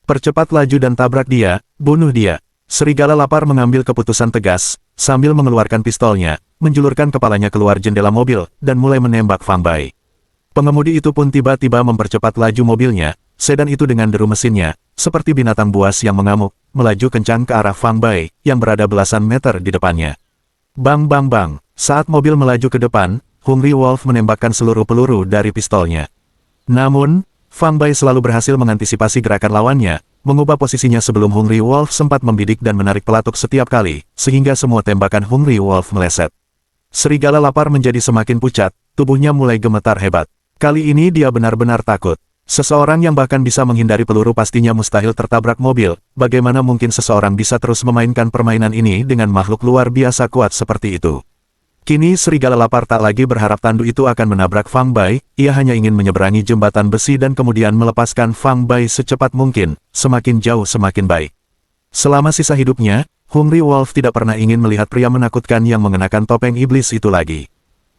"Percepat laju dan tabrak dia, bunuh dia." Serigala lapar mengambil keputusan tegas, sambil mengeluarkan pistolnya, menjulurkan kepalanya keluar jendela mobil, dan mulai menembak Fang Bai. Pengemudi itu pun tiba-tiba mempercepat laju mobilnya, sedan itu dengan deru mesinnya, seperti binatang buas yang mengamuk, melaju kencang ke arah Fang Bai, yang berada belasan meter di depannya. Bang bang bang, saat mobil melaju ke depan, Hungry Wolf menembakkan seluruh peluru dari pistolnya. Namun, Fang Bai selalu berhasil mengantisipasi gerakan lawannya, mengubah posisinya sebelum Hungry Wolf sempat membidik dan menarik pelatuk setiap kali, sehingga semua tembakan Hungry Wolf meleset. Serigala lapar menjadi semakin pucat, tubuhnya mulai gemetar hebat. Kali ini dia benar-benar takut. Seseorang yang bahkan bisa menghindari peluru pastinya mustahil tertabrak mobil, bagaimana mungkin seseorang bisa terus memainkan permainan ini dengan makhluk luar biasa kuat seperti itu. Kini serigala lapar tak lagi berharap tandu itu akan menabrak Fang Bai, ia hanya ingin menyeberangi jembatan besi dan kemudian melepaskan Fang Bai secepat mungkin, semakin jauh semakin baik. Selama sisa hidupnya, Hungry Wolf tidak pernah ingin melihat pria menakutkan yang mengenakan topeng iblis itu lagi.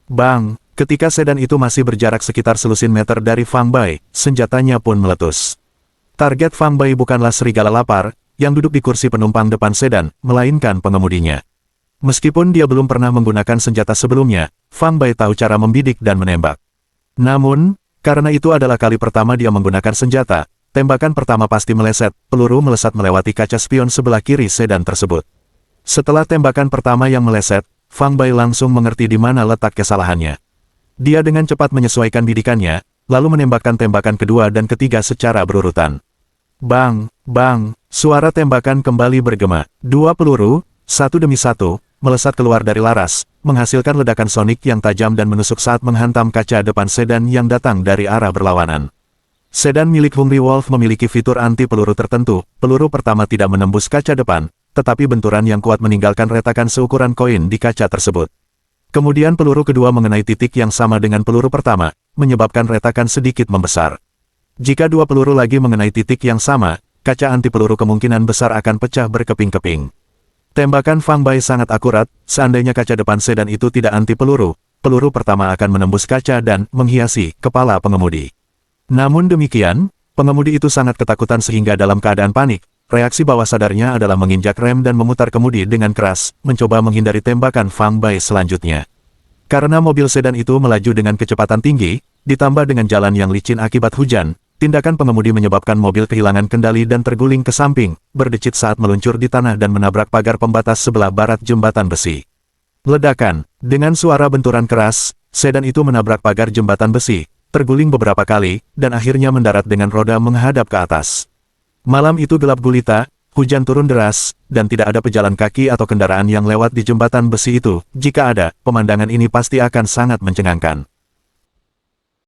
Bang, ketika sedan itu masih berjarak sekitar selusin meter dari Fang Bai, senjatanya pun meletus. Target Fang Bai bukanlah serigala lapar, yang duduk di kursi penumpang depan sedan, melainkan pengemudinya. Meskipun dia belum pernah menggunakan senjata sebelumnya, Fang Bai tahu cara membidik dan menembak. Namun, karena itu adalah kali pertama dia menggunakan senjata, tembakan pertama pasti meleset, peluru melesat melewati kaca spion sebelah kiri sedan tersebut. Setelah tembakan pertama yang meleset, Fang Bai langsung mengerti di mana letak kesalahannya. Dia dengan cepat menyesuaikan bidikannya, lalu menembakkan tembakan kedua dan ketiga secara berurutan. Bang, bang, suara tembakan kembali bergema. 2 peluru, satu demi satu, melesat keluar dari laras, menghasilkan ledakan sonik yang tajam dan menusuk saat menghantam kaca depan sedan yang datang dari arah berlawanan. Sedan milik Hungry Wolf memiliki fitur anti-peluru tertentu, peluru pertama tidak menembus kaca depan, tetapi benturan yang kuat meninggalkan retakan seukuran koin di kaca tersebut. Kemudian peluru kedua mengenai titik yang sama dengan peluru pertama, menyebabkan retakan sedikit membesar. Jika 2 peluru lagi mengenai titik yang sama, kaca anti-peluru kemungkinan besar akan pecah berkeping-keping. Tembakan Fang Bai sangat akurat, seandainya kaca depan sedan itu tidak anti-peluru, peluru pertama akan menembus kaca dan menghiasi kepala pengemudi. Namun demikian, pengemudi itu sangat ketakutan sehingga dalam keadaan panik, reaksi bawah sadarnya adalah menginjak rem dan memutar kemudi dengan keras, mencoba menghindari tembakan Fang Bai selanjutnya. Karena mobil sedan itu melaju dengan kecepatan tinggi, ditambah dengan jalan yang licin akibat hujan, tindakan pengemudi menyebabkan mobil kehilangan kendali dan terguling ke samping, berdecit saat meluncur di tanah dan menabrak pagar pembatas sebelah barat jembatan besi. Ledakan, dengan suara benturan keras, sedan itu menabrak pagar jembatan besi, terguling beberapa kali, dan akhirnya mendarat dengan roda menghadap ke atas. Malam itu gelap gulita, hujan turun deras, dan tidak ada pejalan kaki atau kendaraan yang lewat di jembatan besi itu. Jika ada, pemandangan ini pasti akan sangat mencengangkan.